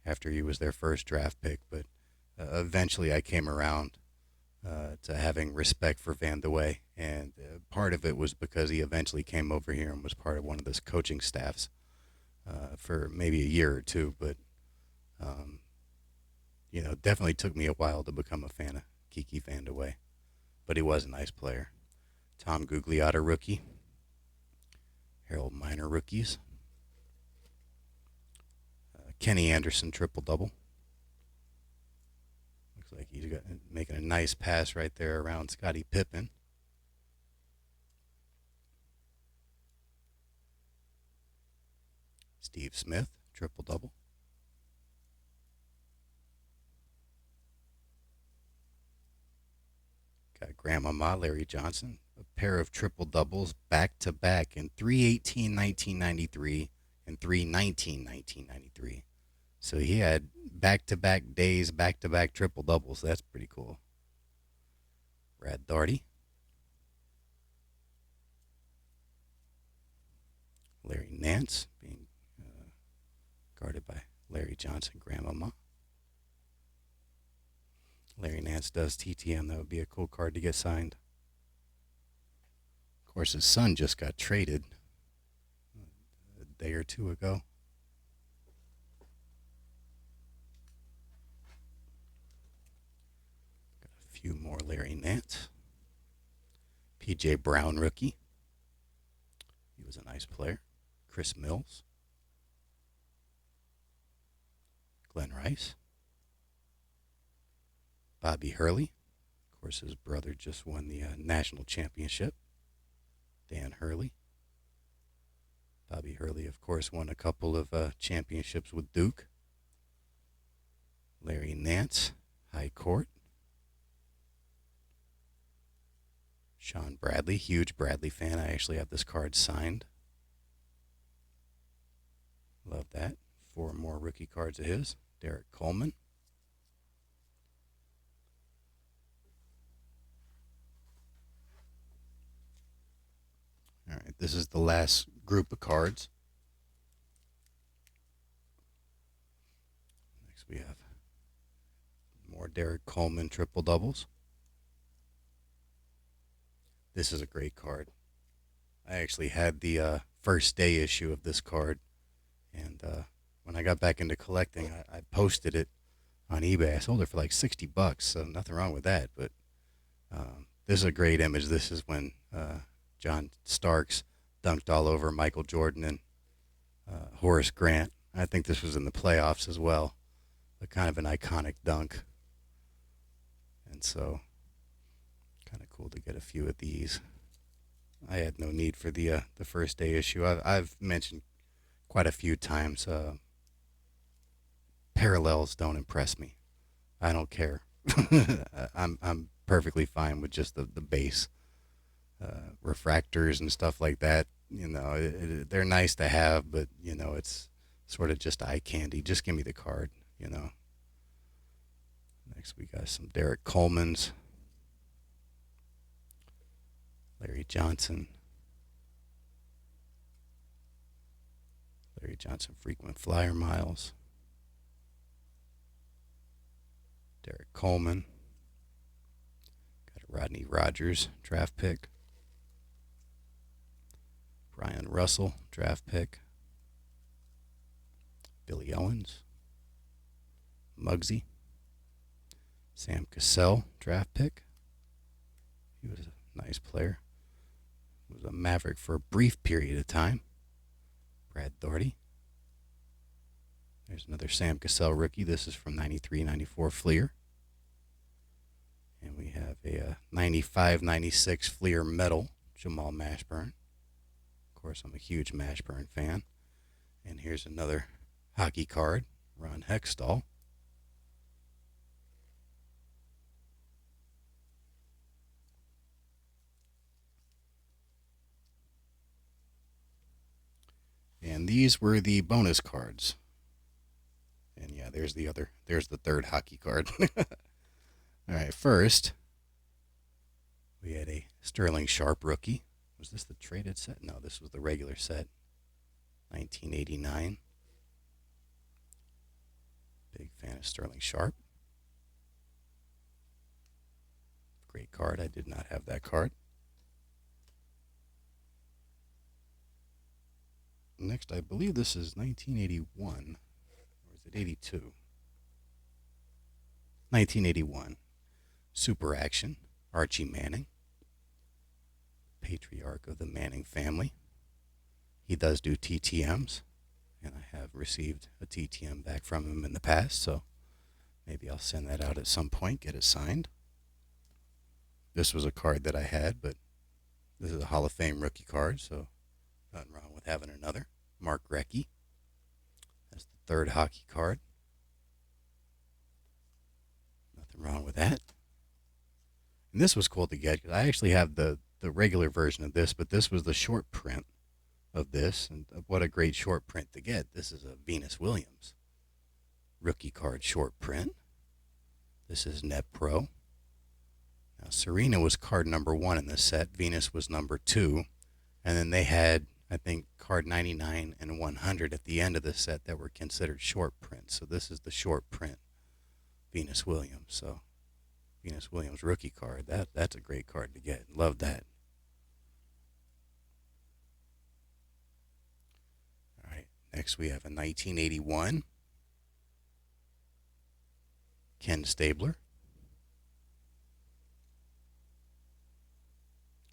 after he was their first draft pick. But eventually I came around to having respect for Vandeweghe. And part of it was because he eventually came over here and was part of one of this coaching staffs for maybe a year or two. But, definitely took me a while to become a fan of Kiki Vandeweghe. But he was a nice player. Tom Gugliotta, rookie. Harold Miner, rookies. Kenny Anderson, triple-double. Looks like he's making a nice pass right there around Scottie Pippen. Steve Smith, triple-double. Got Grandmama, Larry Johnson. A pair of triple-doubles back-to-back in 3/18/1993 and 3/19/1993. So he had back-to-back days, back-to-back triple-doubles. That's pretty cool. Brad Daugherty. Larry Nance being guarded by Larry Johnson, Grandmama. Larry Nance does TTM. That would be a cool card to get signed. Of course, his son just got traded a day or two ago. Got a few more Larry Nance. PJ Brown, rookie. He was a nice player. Chris Mills. Glenn Rice. Bobby Hurley. Of course, his brother just won the national championship. Dan Hurley. Bobby Hurley, of course, won a couple of championships with Duke. Larry Nance, High Court. Sean Bradley, huge Bradley fan. I actually have this card signed. Love that. 4 more rookie cards of his. Derek Coleman. All right, this is the last group of cards. Next we have more Derek Coleman triple doubles. This is a great card. I actually had the first day issue of this card, and when I got back into collecting, I posted it on eBay. I sold it for like $60, so nothing wrong with that. But this is a great image. This is when John Starks dunked all over Michael Jordan and Horace Grant. I think this was in the playoffs as well. A kind of an iconic dunk. And so, kind of cool to get a few of these. I had no need for the first day issue. I've mentioned quite a few times. Parallels don't impress me. I don't care. I'm perfectly fine with just the base. Refractors and stuff like that, they're nice to have, but it's sort of just eye candy. Just give me the card. Next we got some Derek Colemans, Larry Johnson frequent flyer miles, Derek Coleman, got a Rodney Rogers draft pick, Brian Russell, draft pick. Billy Owens. Muggsy. Sam Cassell, draft pick. He was a nice player. He was a Maverick for a brief period of time. Brad Daugherty. There's another Sam Cassell rookie. This is from 93-94 Fleer. And we have a 95-96 Fleer Metal, Jamal Mashburn. Of course, I'm a huge Mashburn fan. And here's another hockey card, Ron Hextall. And these were the bonus cards. And yeah, there's the third hockey card. All right, first, we had a Sterling Sharp rookie. Was this the traded set? No, this was the regular set. 1989. Big fan of Sterling Sharp. Great card. I did not have that card. Next, I believe this is 1981. Or is it 82? 1981. Super Action. Archie Manning. Patriarch of the Manning family. He does do TTMs, and I have received a TTM back from him in the past, so maybe I'll send that out at some point, get it signed. This was a card that I had, but this is a Hall of Fame rookie card, so nothing wrong with having another. Mark Recchi. That's the third hockey card. Nothing wrong with that. And this was cool to get because I actually have the regular version of this, but this was the short print of this, and what a great short print to get. This is a Venus Williams rookie card short print. This is Net Pro. Now, Serena was card number 1 in this set. Venus was number 2. And then they had, I think, card 99 and 100 at the end of the set that were considered short prints. So this is the short print Venus Williams. So Venus Williams rookie card. That's a great card to get. Love that. All right. Next we have a 1981 Ken Stabler.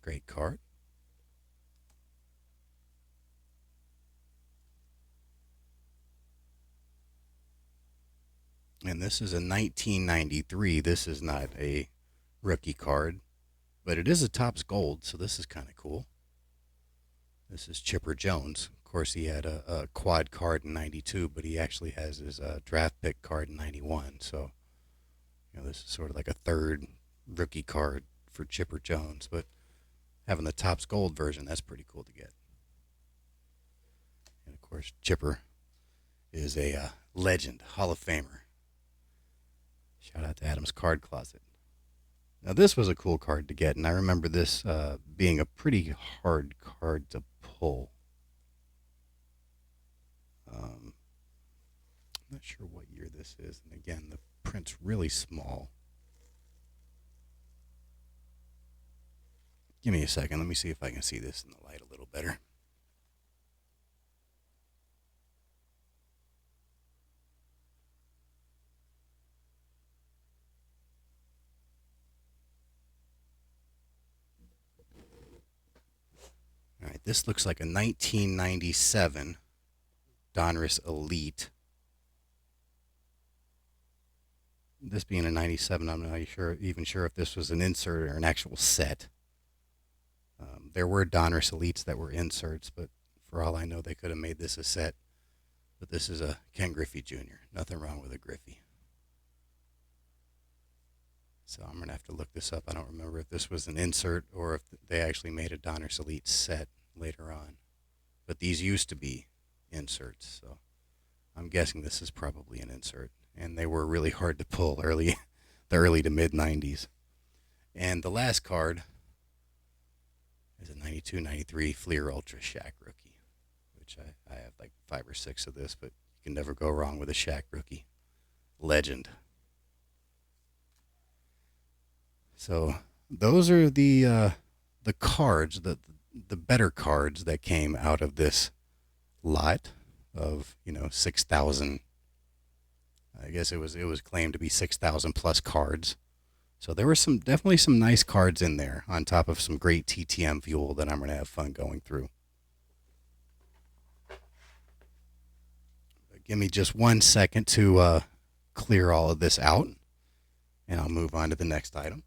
Great card. And this is a 1993. This is not a rookie card, but it is a Topps Gold, so this is kind of cool. This is Chipper Jones. Of course, he had a quad card in 92, but he actually has his draft pick card in 91. So, this is sort of like a third rookie card for Chipper Jones, but having the Topps Gold version, that's pretty cool to get. And of course, Chipper is a legend, Hall of Famer. Shout out to Adam's Card Closet. Now, this was a cool card to get, and I remember this being a pretty hard card to pull. I'm not sure what year this is, and again, the print's really small. Give me a second. Let me see if I can see this in the light a little better. All right, this looks like a 1997 Donruss Elite. This being a 97, I'm not even sure if this was an insert or an actual set. There were Donruss Elites that were inserts, but for all I know, they could have made this a set. But this is a Ken Griffey Jr. Nothing wrong with a Griffey. So I'm going to have to look this up. I don't remember if this was an insert or if they actually made a Donruss Elite set later on. But these used to be inserts, so I'm guessing this is probably an insert. And they were really hard to pull the early to mid 90s. And the last card is a 92-93 Fleer Ultra Shaq rookie, which I have like 5 or 6 of this, but you can never go wrong with a Shaq rookie. Legend. So those are the cards, the better cards that came out of this lot of 6,000. I guess it was claimed to be 6,000 plus cards. So there were definitely some nice cards in there on top of some great TTM fuel that I'm going to have fun going through. But give me just 1 second to clear all of this out, and I'll move on to the next item.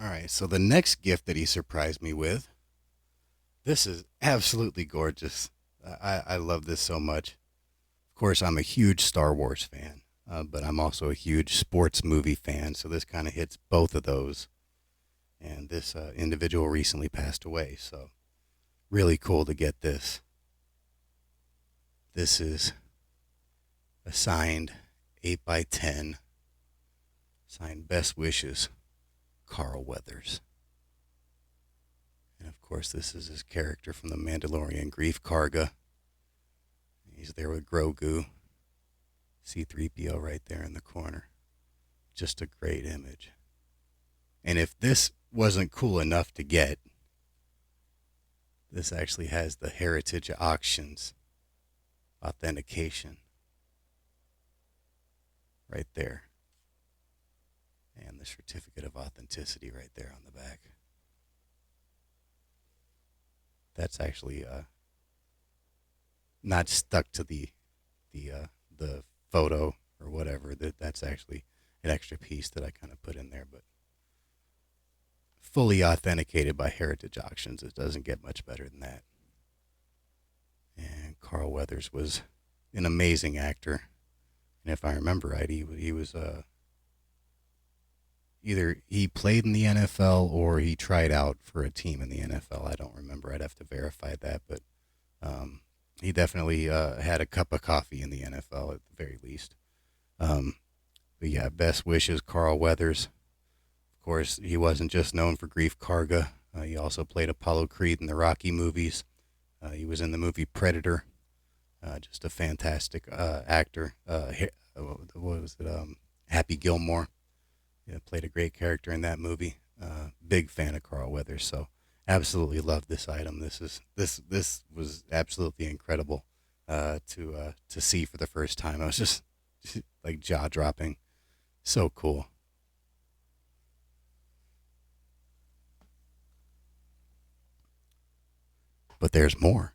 All right, so the next gift that he surprised me with, this is absolutely gorgeous. I love this so much. Of course, I'm a huge Star Wars fan, but I'm also a huge sports movie fan, so this kind of hits both of those. And this individual recently passed away, so really cool to get this. This is a signed 8 by 10 signed Best Wishes, Carl Weathers. And of course, this is his character from The Mandalorian, Grief Karga. He's there with Grogu, C3PO right there in the corner. Just a great image. And if this wasn't cool enough to get, this actually has the Heritage Auctions authentication right there. And the certificate of authenticity right there on the back. That's actually not stuck to the photo or whatever. That's actually an extra piece that I kind of put in there, but fully authenticated by Heritage Auctions. It doesn't get much better than that. And Carl Weathers was an amazing actor, and if I remember right, he was either he played in the NFL or he tried out for a team in the NFL. I don't remember. I'd have to verify that, but um, he definitely had a cup of coffee in the NFL at the very least. Um, but yeah, best wishes, Carl Weathers. Of course, he wasn't just known for Grief Karga. He also played Apollo Creed in the Rocky movies. He was in the movie Predator. Just a fantastic actor. What was it? Happy Gilmore. Yeah, played a great character in that movie. Big fan of Carl Weathers, so absolutely love this item. This was absolutely incredible to see for the first time. I was just like jaw dropping, so cool. But there's more.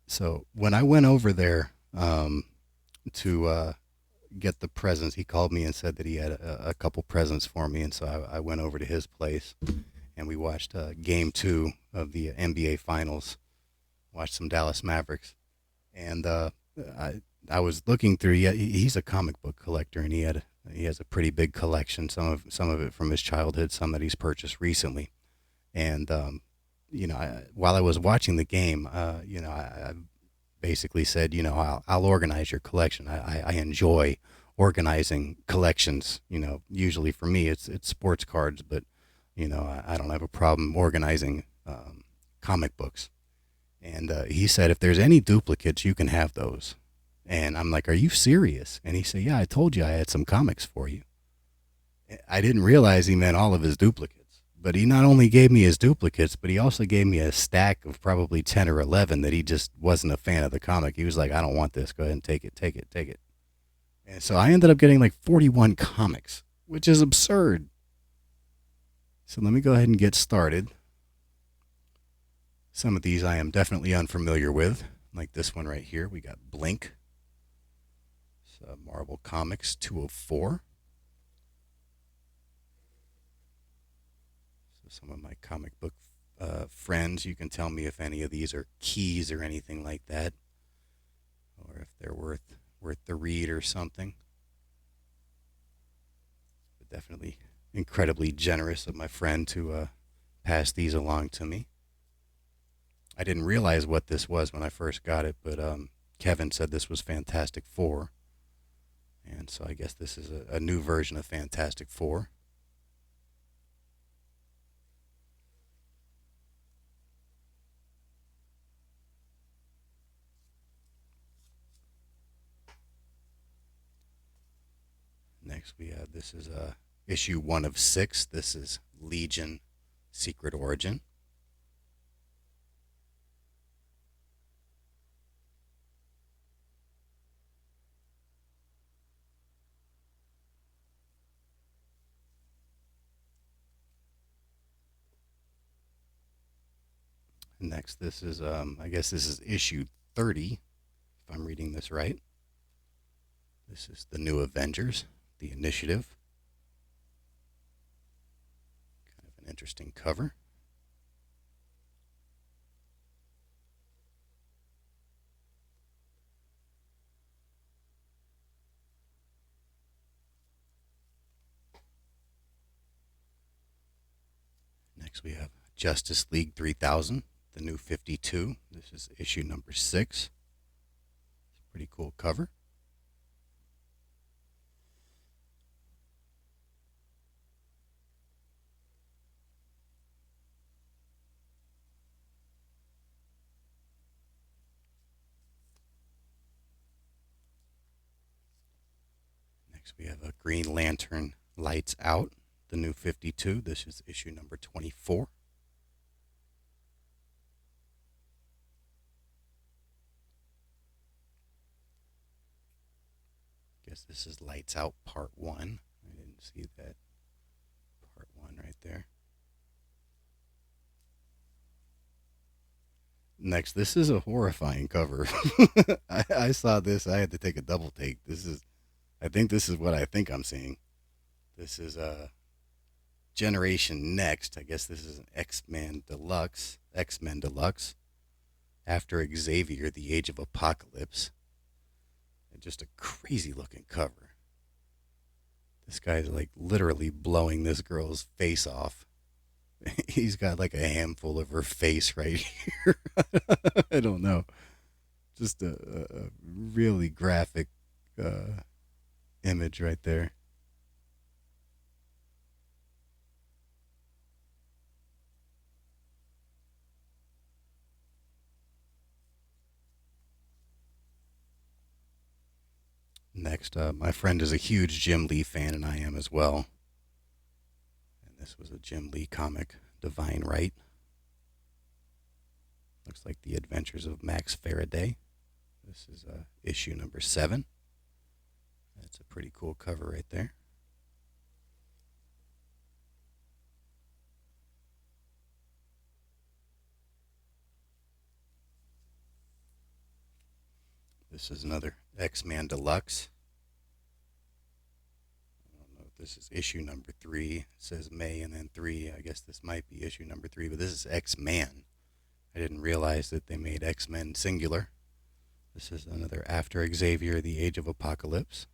So when I went over there to get the presents, he called me and said that he had a couple presents for me, and so I went over to his place and we watched Game Two of the NBA Finals. Watched some Dallas Mavericks, and I was looking through. He's a comic book collector, and he has a pretty big collection. Some of it from his childhood, some that he's purchased recently, and while I was watching the game, I basically said, I'll organize your collection. I enjoy organizing collections. Usually for me, it's sports cards, but I don't have a problem organizing comic books. And he said, if there's any duplicates, you can have those. And I'm like, are you serious? And he said, yeah, I told you I had some comics for you. I didn't realize he meant all of his duplicates. But he not only gave me his duplicates, but he also gave me a stack of probably 10 or 11 that he just wasn't a fan of the comic. He was like, I don't want this. Go ahead and take it, take it, take it. And so I ended up getting like 41 comics, which is absurd. So let me go ahead and get started. Some of these I am definitely unfamiliar with, like this one right here. We got Blink. It's Marvel Comics 204. Some of my comic book friends, you can tell me if any of these are keys or anything like that, or if they're worth the read or something. But definitely incredibly generous of my friend to pass these along to me. I didn't realize what this was when I first got it, but Kevin said this was Fantastic Four, and so I guess this is a new version of Fantastic Four. Next, we have this is issue 1 of 6. This is Legion Secret Origin. Next, this is I guess this is issue 30, if I'm reading this right. This is the New Avengers, the Initiative. interesting cover. Next, we have Justice League 3000, the new 52. This is issue number 6. It's a pretty cool cover. Next, we have a Green Lantern Lights Out, the new 52. This is issue number 24. Guess this is Lights Out Part 1. I didn't see that Part 1 right there. Next, this is a horrifying cover. I saw this. I had to take a double take. I think this is what I think I'm seeing. This is Generation Next. I guess this is an X-Men Deluxe. X-Men Deluxe. After Xavier, the Age of Apocalypse. And just a crazy looking cover. This guy's like literally blowing this girl's face off. He's got like a handful of her face right here. I don't know. Just a really graphic image right there. Next, my friend is a huge Jim Lee fan, and I am as well. And this was a Jim Lee comic, Divine Right. Looks like The Adventures of Max Faraday. This is issue number 7. That's a pretty cool cover right there. This is another X-Men Deluxe. I don't know if this is issue number 3. It says May and then 3. I guess this might be issue number 3, but this is X-Men. I didn't realize that they made X-Men singular. This is another After Xavier, the Age of Apocalypse.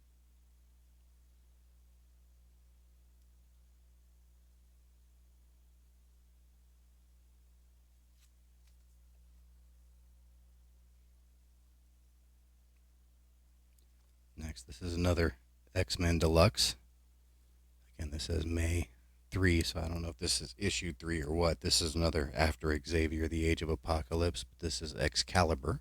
Next, this is another X-Men Deluxe. Again, this says May 3, so I don't know if this is issue 3 or what. This is another After Xavier, the Age of Apocalypse, but this is Excalibur.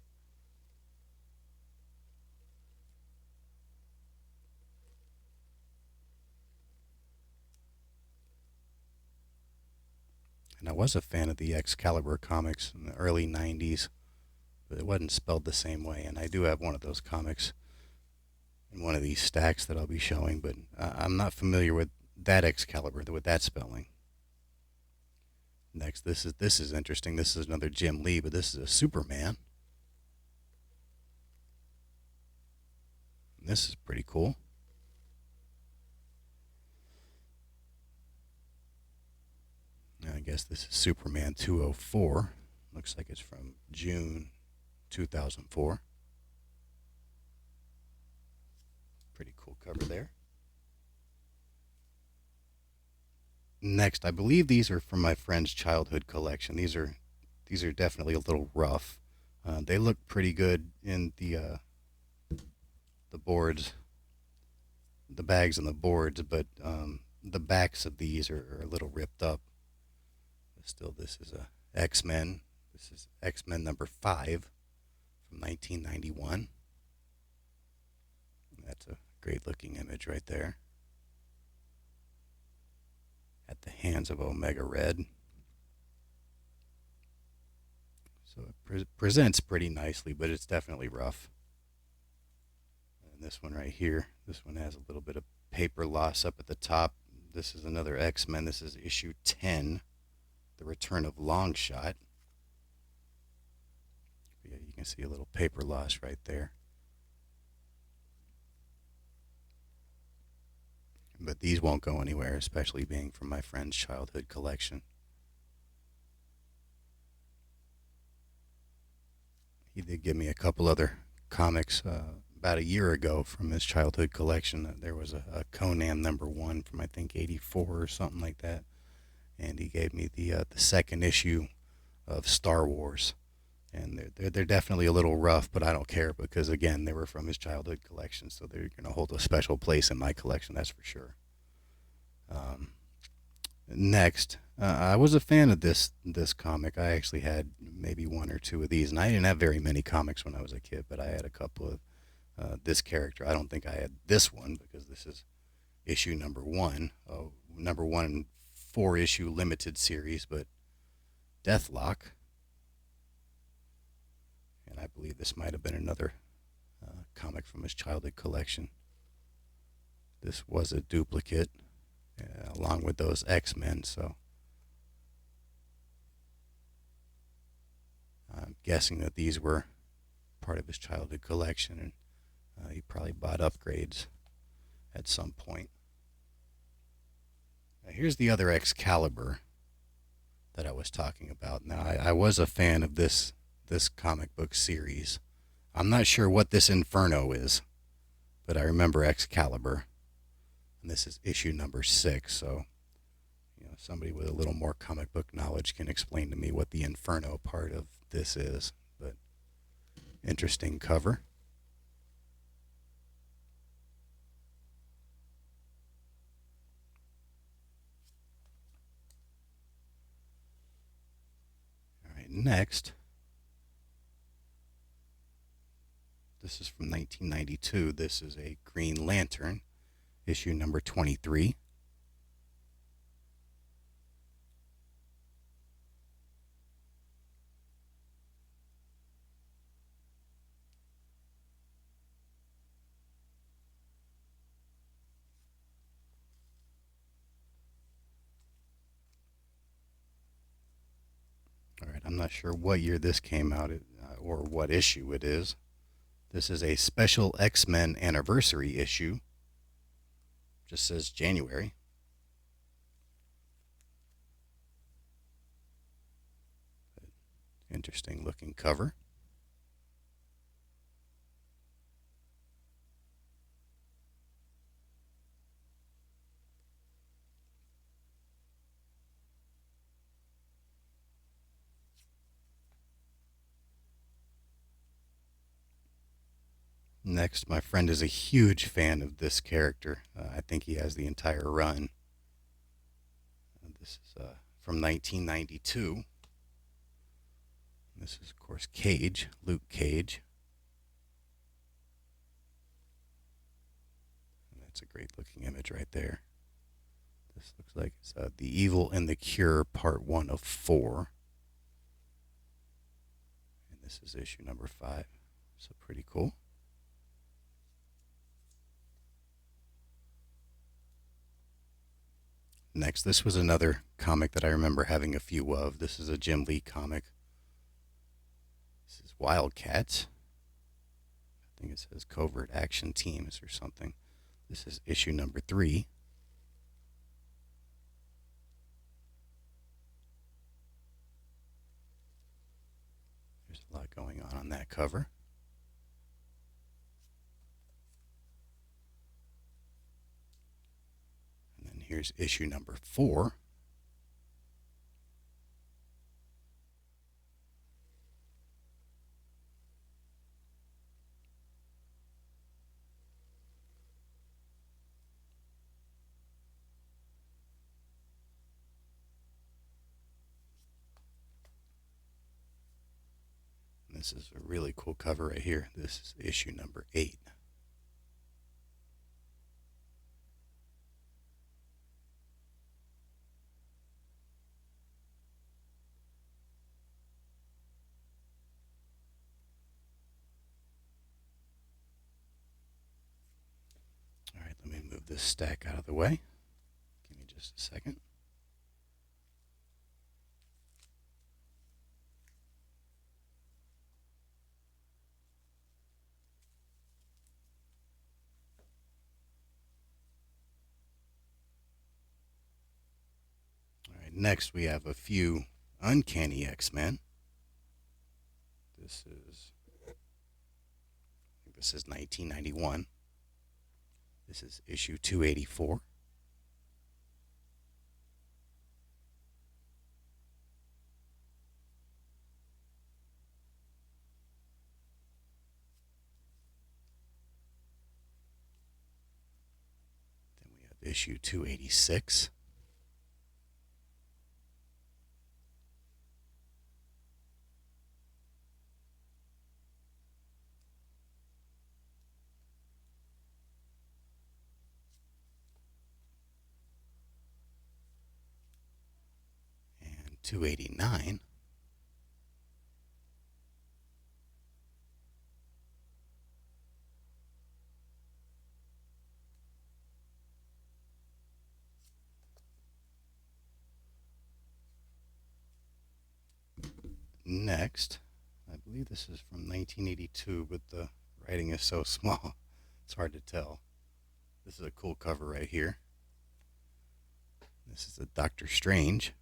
And I was a fan of the Excalibur comics in the early 90s, but it wasn't spelled the same way. And I do have one of those comics in one of these stacks that I'll be showing, but I'm not familiar with that Excalibur, with that spelling. Next, this is interesting. This is another Jim Lee, but this is a Superman. And this is pretty cool. I guess this is Superman 204. Looks like it's from June 2004. Pretty cool cover there. Next, I believe these are from my friend's childhood collection. These are definitely a little rough. They look pretty good in the boards, the bags and the boards, but the backs of these are a little ripped up. But still, this is a X-Men. This is X-Men number 5 from 1991. That's a great looking image right there. At the hands of Omega Red. So it presents pretty nicely, but it's definitely rough. And this one right here, this one has a little bit of paper loss up at the top. This is another X-Men. This is issue 10, The Return of Longshot. Yeah, you can see a little paper loss right there. But these won't go anywhere, especially being from my friend's childhood collection. He did give me a couple other comics about a year ago from his childhood collection. There was a Conan #1 from I think '84 or something like that, and he gave me the second issue of Star Wars. And they're definitely a little rough, but I don't care because again they were from his childhood collection, so they're going to hold a special place in my collection. That's for sure. Um, Next, I was a fan of this comic. I actually had maybe one or two of these, and I didn't have very many comics when I was a kid, but I had a couple of this character. I don't think I had this one because this is issue #1, #1 4-issue limited series, but Deathlock, and I believe this might have been another comic from his childhood collection. This was a duplicate along with those X-Men, so I'm guessing that these were part of his childhood collection, and he probably bought upgrades at some point. Now, here's the other Excalibur that I was talking about. Now, I was a fan of this comic book series. I'm not sure what this Inferno is, but I remember Excalibur, and this is issue #6. So, somebody with a little more comic book knowledge can explain to me what the Inferno part of this is. But interesting cover. All right, next. This is from 1992. This is a Green Lantern, issue #23. All right, I'm not sure what year this came out or what issue it is. This is a special X-Men anniversary issue. Just says January. Interesting looking cover. Next, my friend is a huge fan of this character. I think he has the entire run. This is from 1992. This is, of course, Cage, Luke Cage. And that's a great looking image right there. This looks like it's The Evil and the Cure, part 1 of 4. And this is issue #5. So pretty cool. Next, this was another comic that I remember having a few of. This is a Jim Lee comic. This is Wildcats. I think it says Covert Action Teams or something. This is issue #3. There's a lot going on that cover. And then here's issue #4. This is a really cool cover right here. This is issue #8. All right, let me move this stack out of the way. Give me just a second. next we have a few Uncanny X-Men. This is, I think this is 1991. This is issue 284. Then we have issue 286. And 289. Next, I believe this is from 1982, but the writing is so small, it's hard to tell. This is a cool cover right here. This is a Doctor Strange.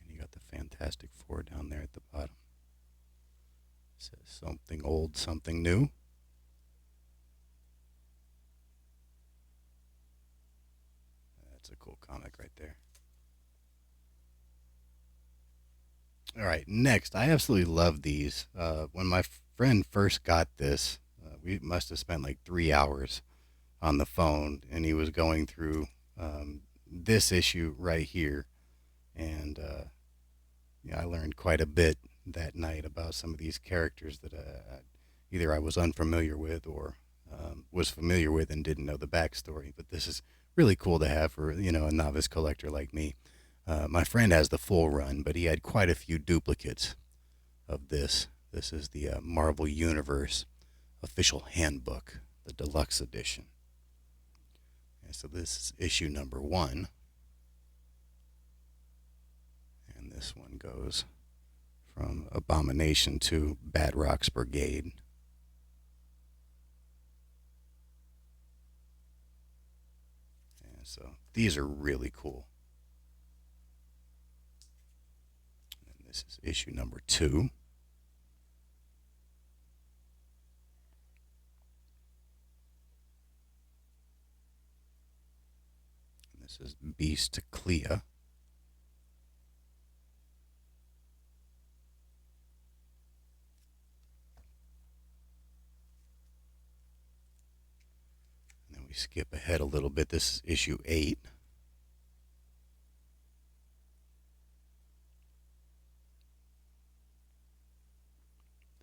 And you got the Fantastic Four down there at the bottom. It says something old, something new. That's a cool comic right there. All right, next, I absolutely love these. When my friend first got this, we must have spent like 3 hours on the phone, and he was going through this issue right here. And yeah, I learned quite a bit that night about some of these characters that either I was unfamiliar with or was familiar with and didn't know the backstory. But this is really cool to have for a novice collector like me. My friend has the full run, but he had quite a few duplicates of this. This is the Marvel Universe official handbook, the deluxe edition. And so this is issue number 1. And this one goes from Abomination to Bad Rock's Brigade. And so these are really cool. And this is issue number 2. And this is Beast to Clea. We skip ahead a little bit. This is issue 8.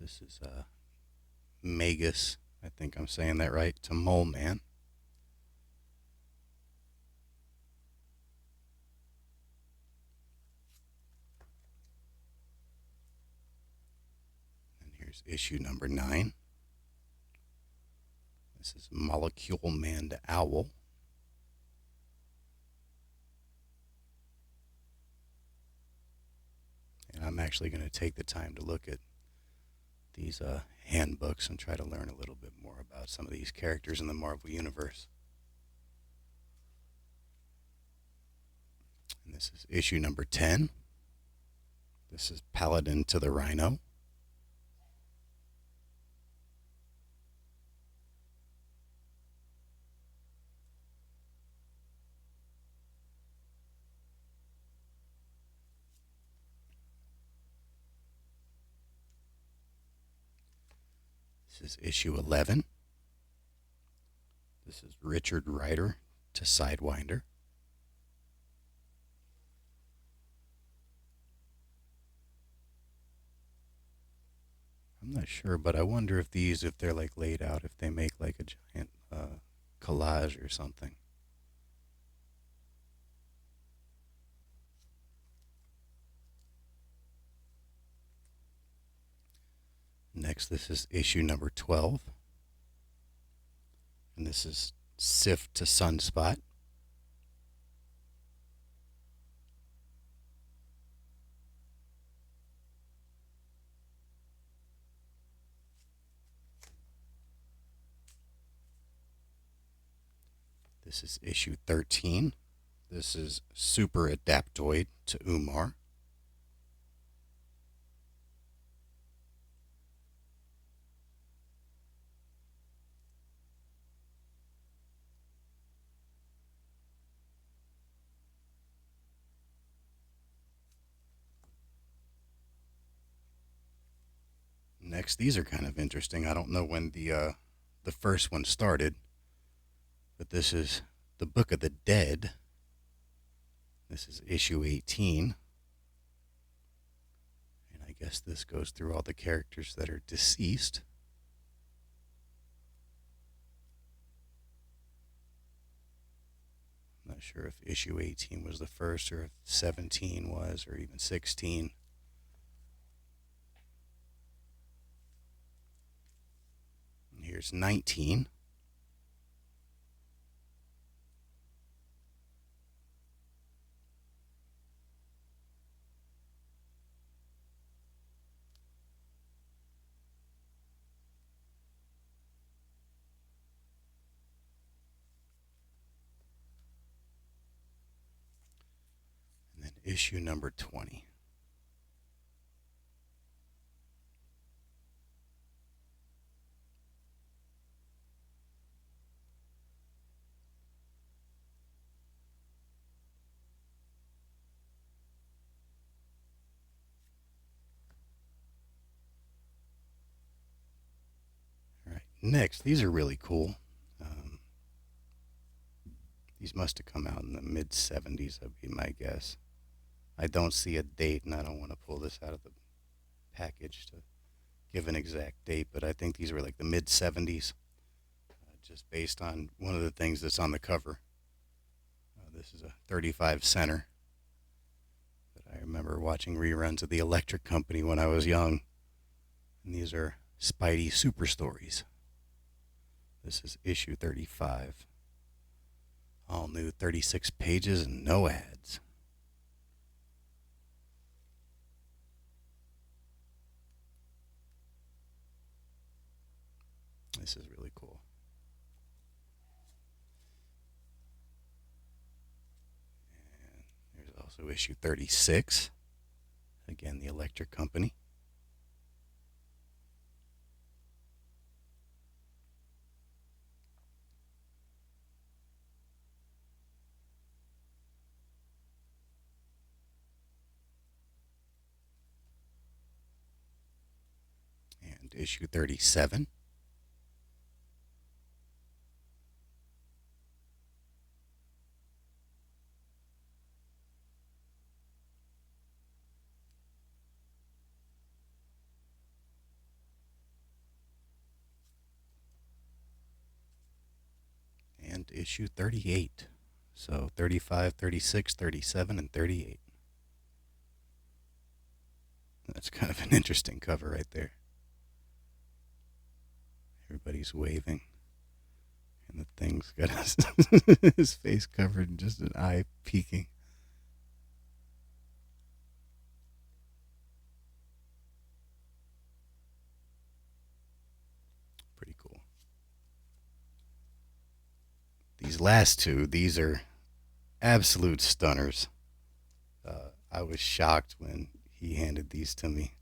This is Magus. I think I'm saying that right. To Mole Man. And here's issue number 9. This is Molecule Man to Owl. And I'm actually going to take the time to look at these handbooks and try to learn a little bit more about some of these characters in the Marvel Universe. And this is issue number 10. This is Paladin to the Rhino. This is issue 11. This is Richard Rider to Sidewinder. I'm not sure, but I wonder if they're like laid out, if they make like a giant collage or something. Next, this is issue number 12. And this is Sif to Sunspot. This is issue 13. This is Super Adaptoid to Umar. Next, these are kind of interesting. I don't know when the first one started, but this is the Book of the Dead. This is issue 18. And I guess this goes through all the characters that are deceased. I'm not sure if issue 18 was the first or if 17 was or even 16. And here's 19. And then issue number 20. All right, next, these are really cool. These must have come out in the mid 70s, would be my guess. I don't see a date, and I don't want to pull this out of the package to give an exact date, but I think these were like the mid 70s, just based on one of the things that's on the cover. This is a 35 center that I remember watching reruns of The Electric Company when I was young. And these are Spidey Super Stories. This is issue 35. All new 36 pages and no ads. This is really cool. And there's also issue 36. Again, The Electric Company. And issue 37. And issue 38. So 35, 36, 37, and 38. That's kind of an interesting cover right there. Everybody's waving. And the thing's got his face covered and just an eye peeking. Pretty cool. These last two, these are absolute stunners. I was shocked when he handed these to me.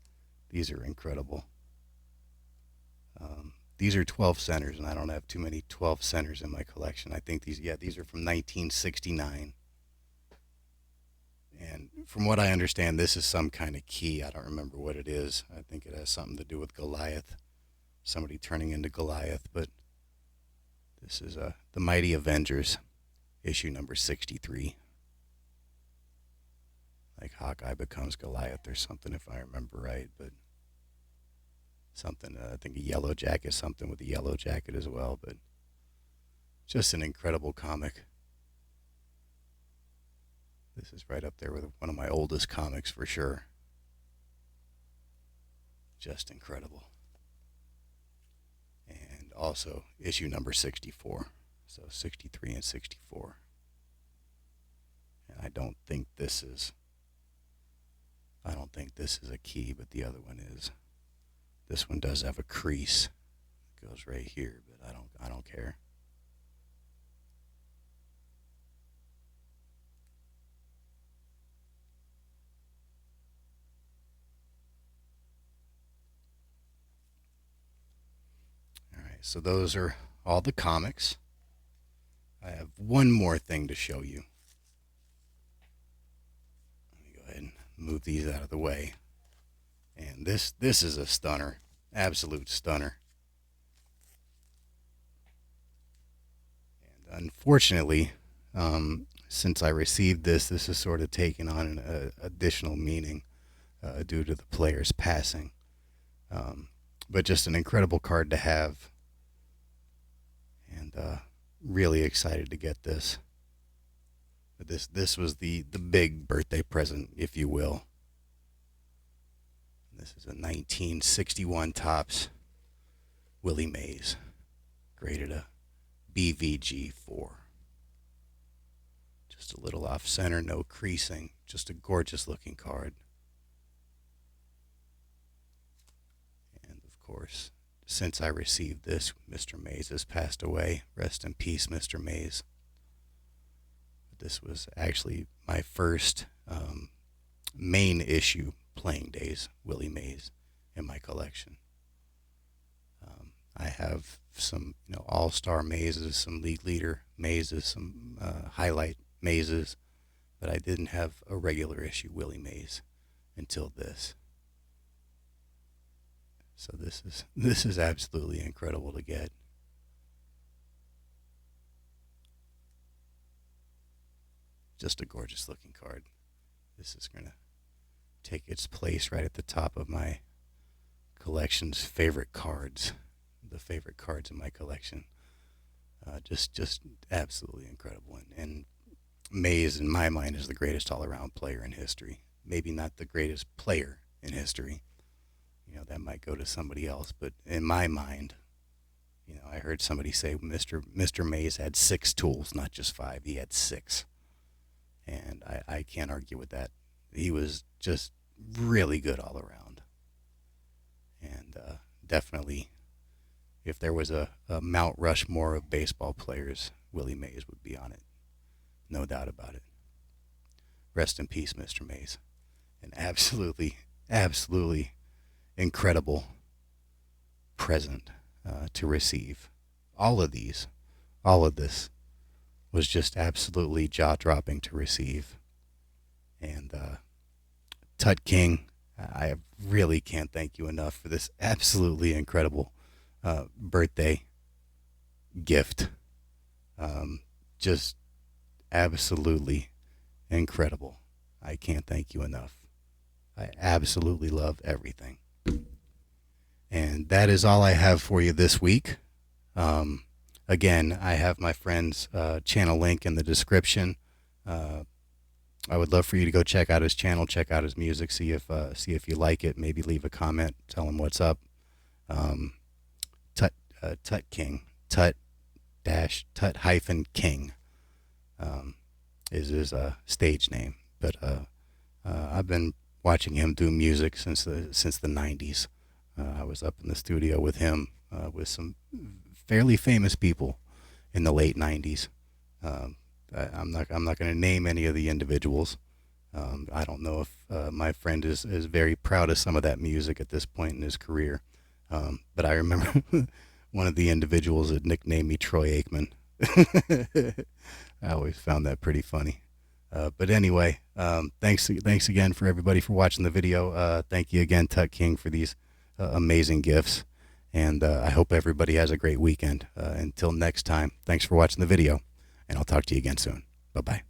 These are incredible. These are 12 centers, and I don't have too many 12 centers in my collection. I think these are from 1969. And from what I understand, this is some kind of key. I don't remember what it is. I think it has something to do with Goliath, somebody turning into Goliath. But this is The Mighty Avengers, issue number 63. Like Hawkeye becomes Goliath or something, if I remember right. But something, I think a Yellow Jacket, something with a Yellow Jacket as well. But just an incredible comic. This is right up there with one of my oldest comics for sure. Just incredible. And also issue number 64. So 63 and 64. And I don't think this is a key, but the other one is. This one does have a crease. It goes right here, but I don't care. right, so those are all the comics. I have one more thing to show you. Let me go ahead and move these out of the way. And this is a stunner, absolute stunner. And unfortunately, since I received this has sort of taken on an additional meaning due to the player's passing. But just an incredible card to have, and really excited to get this. But this was the big birthday present, if you will. This is a 1961 Topps Willie Mays, graded a BVG4. Just a little off center, no creasing, just a gorgeous looking card. And of course, since I received this, Mr. Mays has passed away. Rest in peace, Mr. Mays. But this was actually my first main issue playing days Willie Mays in my collection. I have some all-star mazes, some league leader mazes, some highlight mazes, but I didn't have a regular issue Willie Mays until this. So this is absolutely incredible to get. Just a gorgeous looking card. This is going to take its place right at the top of my collection's favorite cards. The favorite cards in my collection. Just absolutely incredible. And Mays, in my mind, is the greatest all-around player in history. Maybe not the greatest player in history. That might go to somebody else. But in my mind, I heard somebody say Mr. Mays had 6 tools, not just 5. He had 6. And I can't argue with that. He was just really good all around. And definitely, if there was a Mount Rushmore of baseball players, Willie Mays would be on it. No doubt about it. Rest in peace, Mr. Mays. An absolutely incredible present to receive. All of this was just absolutely jaw-dropping to receive. And Tut-King, I really can't thank you enough for this absolutely incredible birthday gift. Just absolutely incredible. I can't thank you enough. I absolutely love everything. And that is all I have for you this week. Again, I have my friend's channel link in the description. I would love for you to go check out his channel, check out his music, see if you like it. Maybe leave a comment, tell him what's up. Tut-King, Tut-King is his stage name. But I've been watching him do music since the 90s. I was up in the studio with him with some fairly famous people in the late 90s. I'm not going to name any of the individuals. I don't know if my friend is very proud of some of that music at this point in his career. But I remember one of the individuals had nicknamed me Troy Aikman. I always found that pretty funny. But anyway, thanks again for everybody for watching the video. Thank you again, Tut-King, for these amazing gifts. And I hope everybody has a great weekend. Until next time, thanks for watching the video, and I'll talk to you again soon. Bye-bye.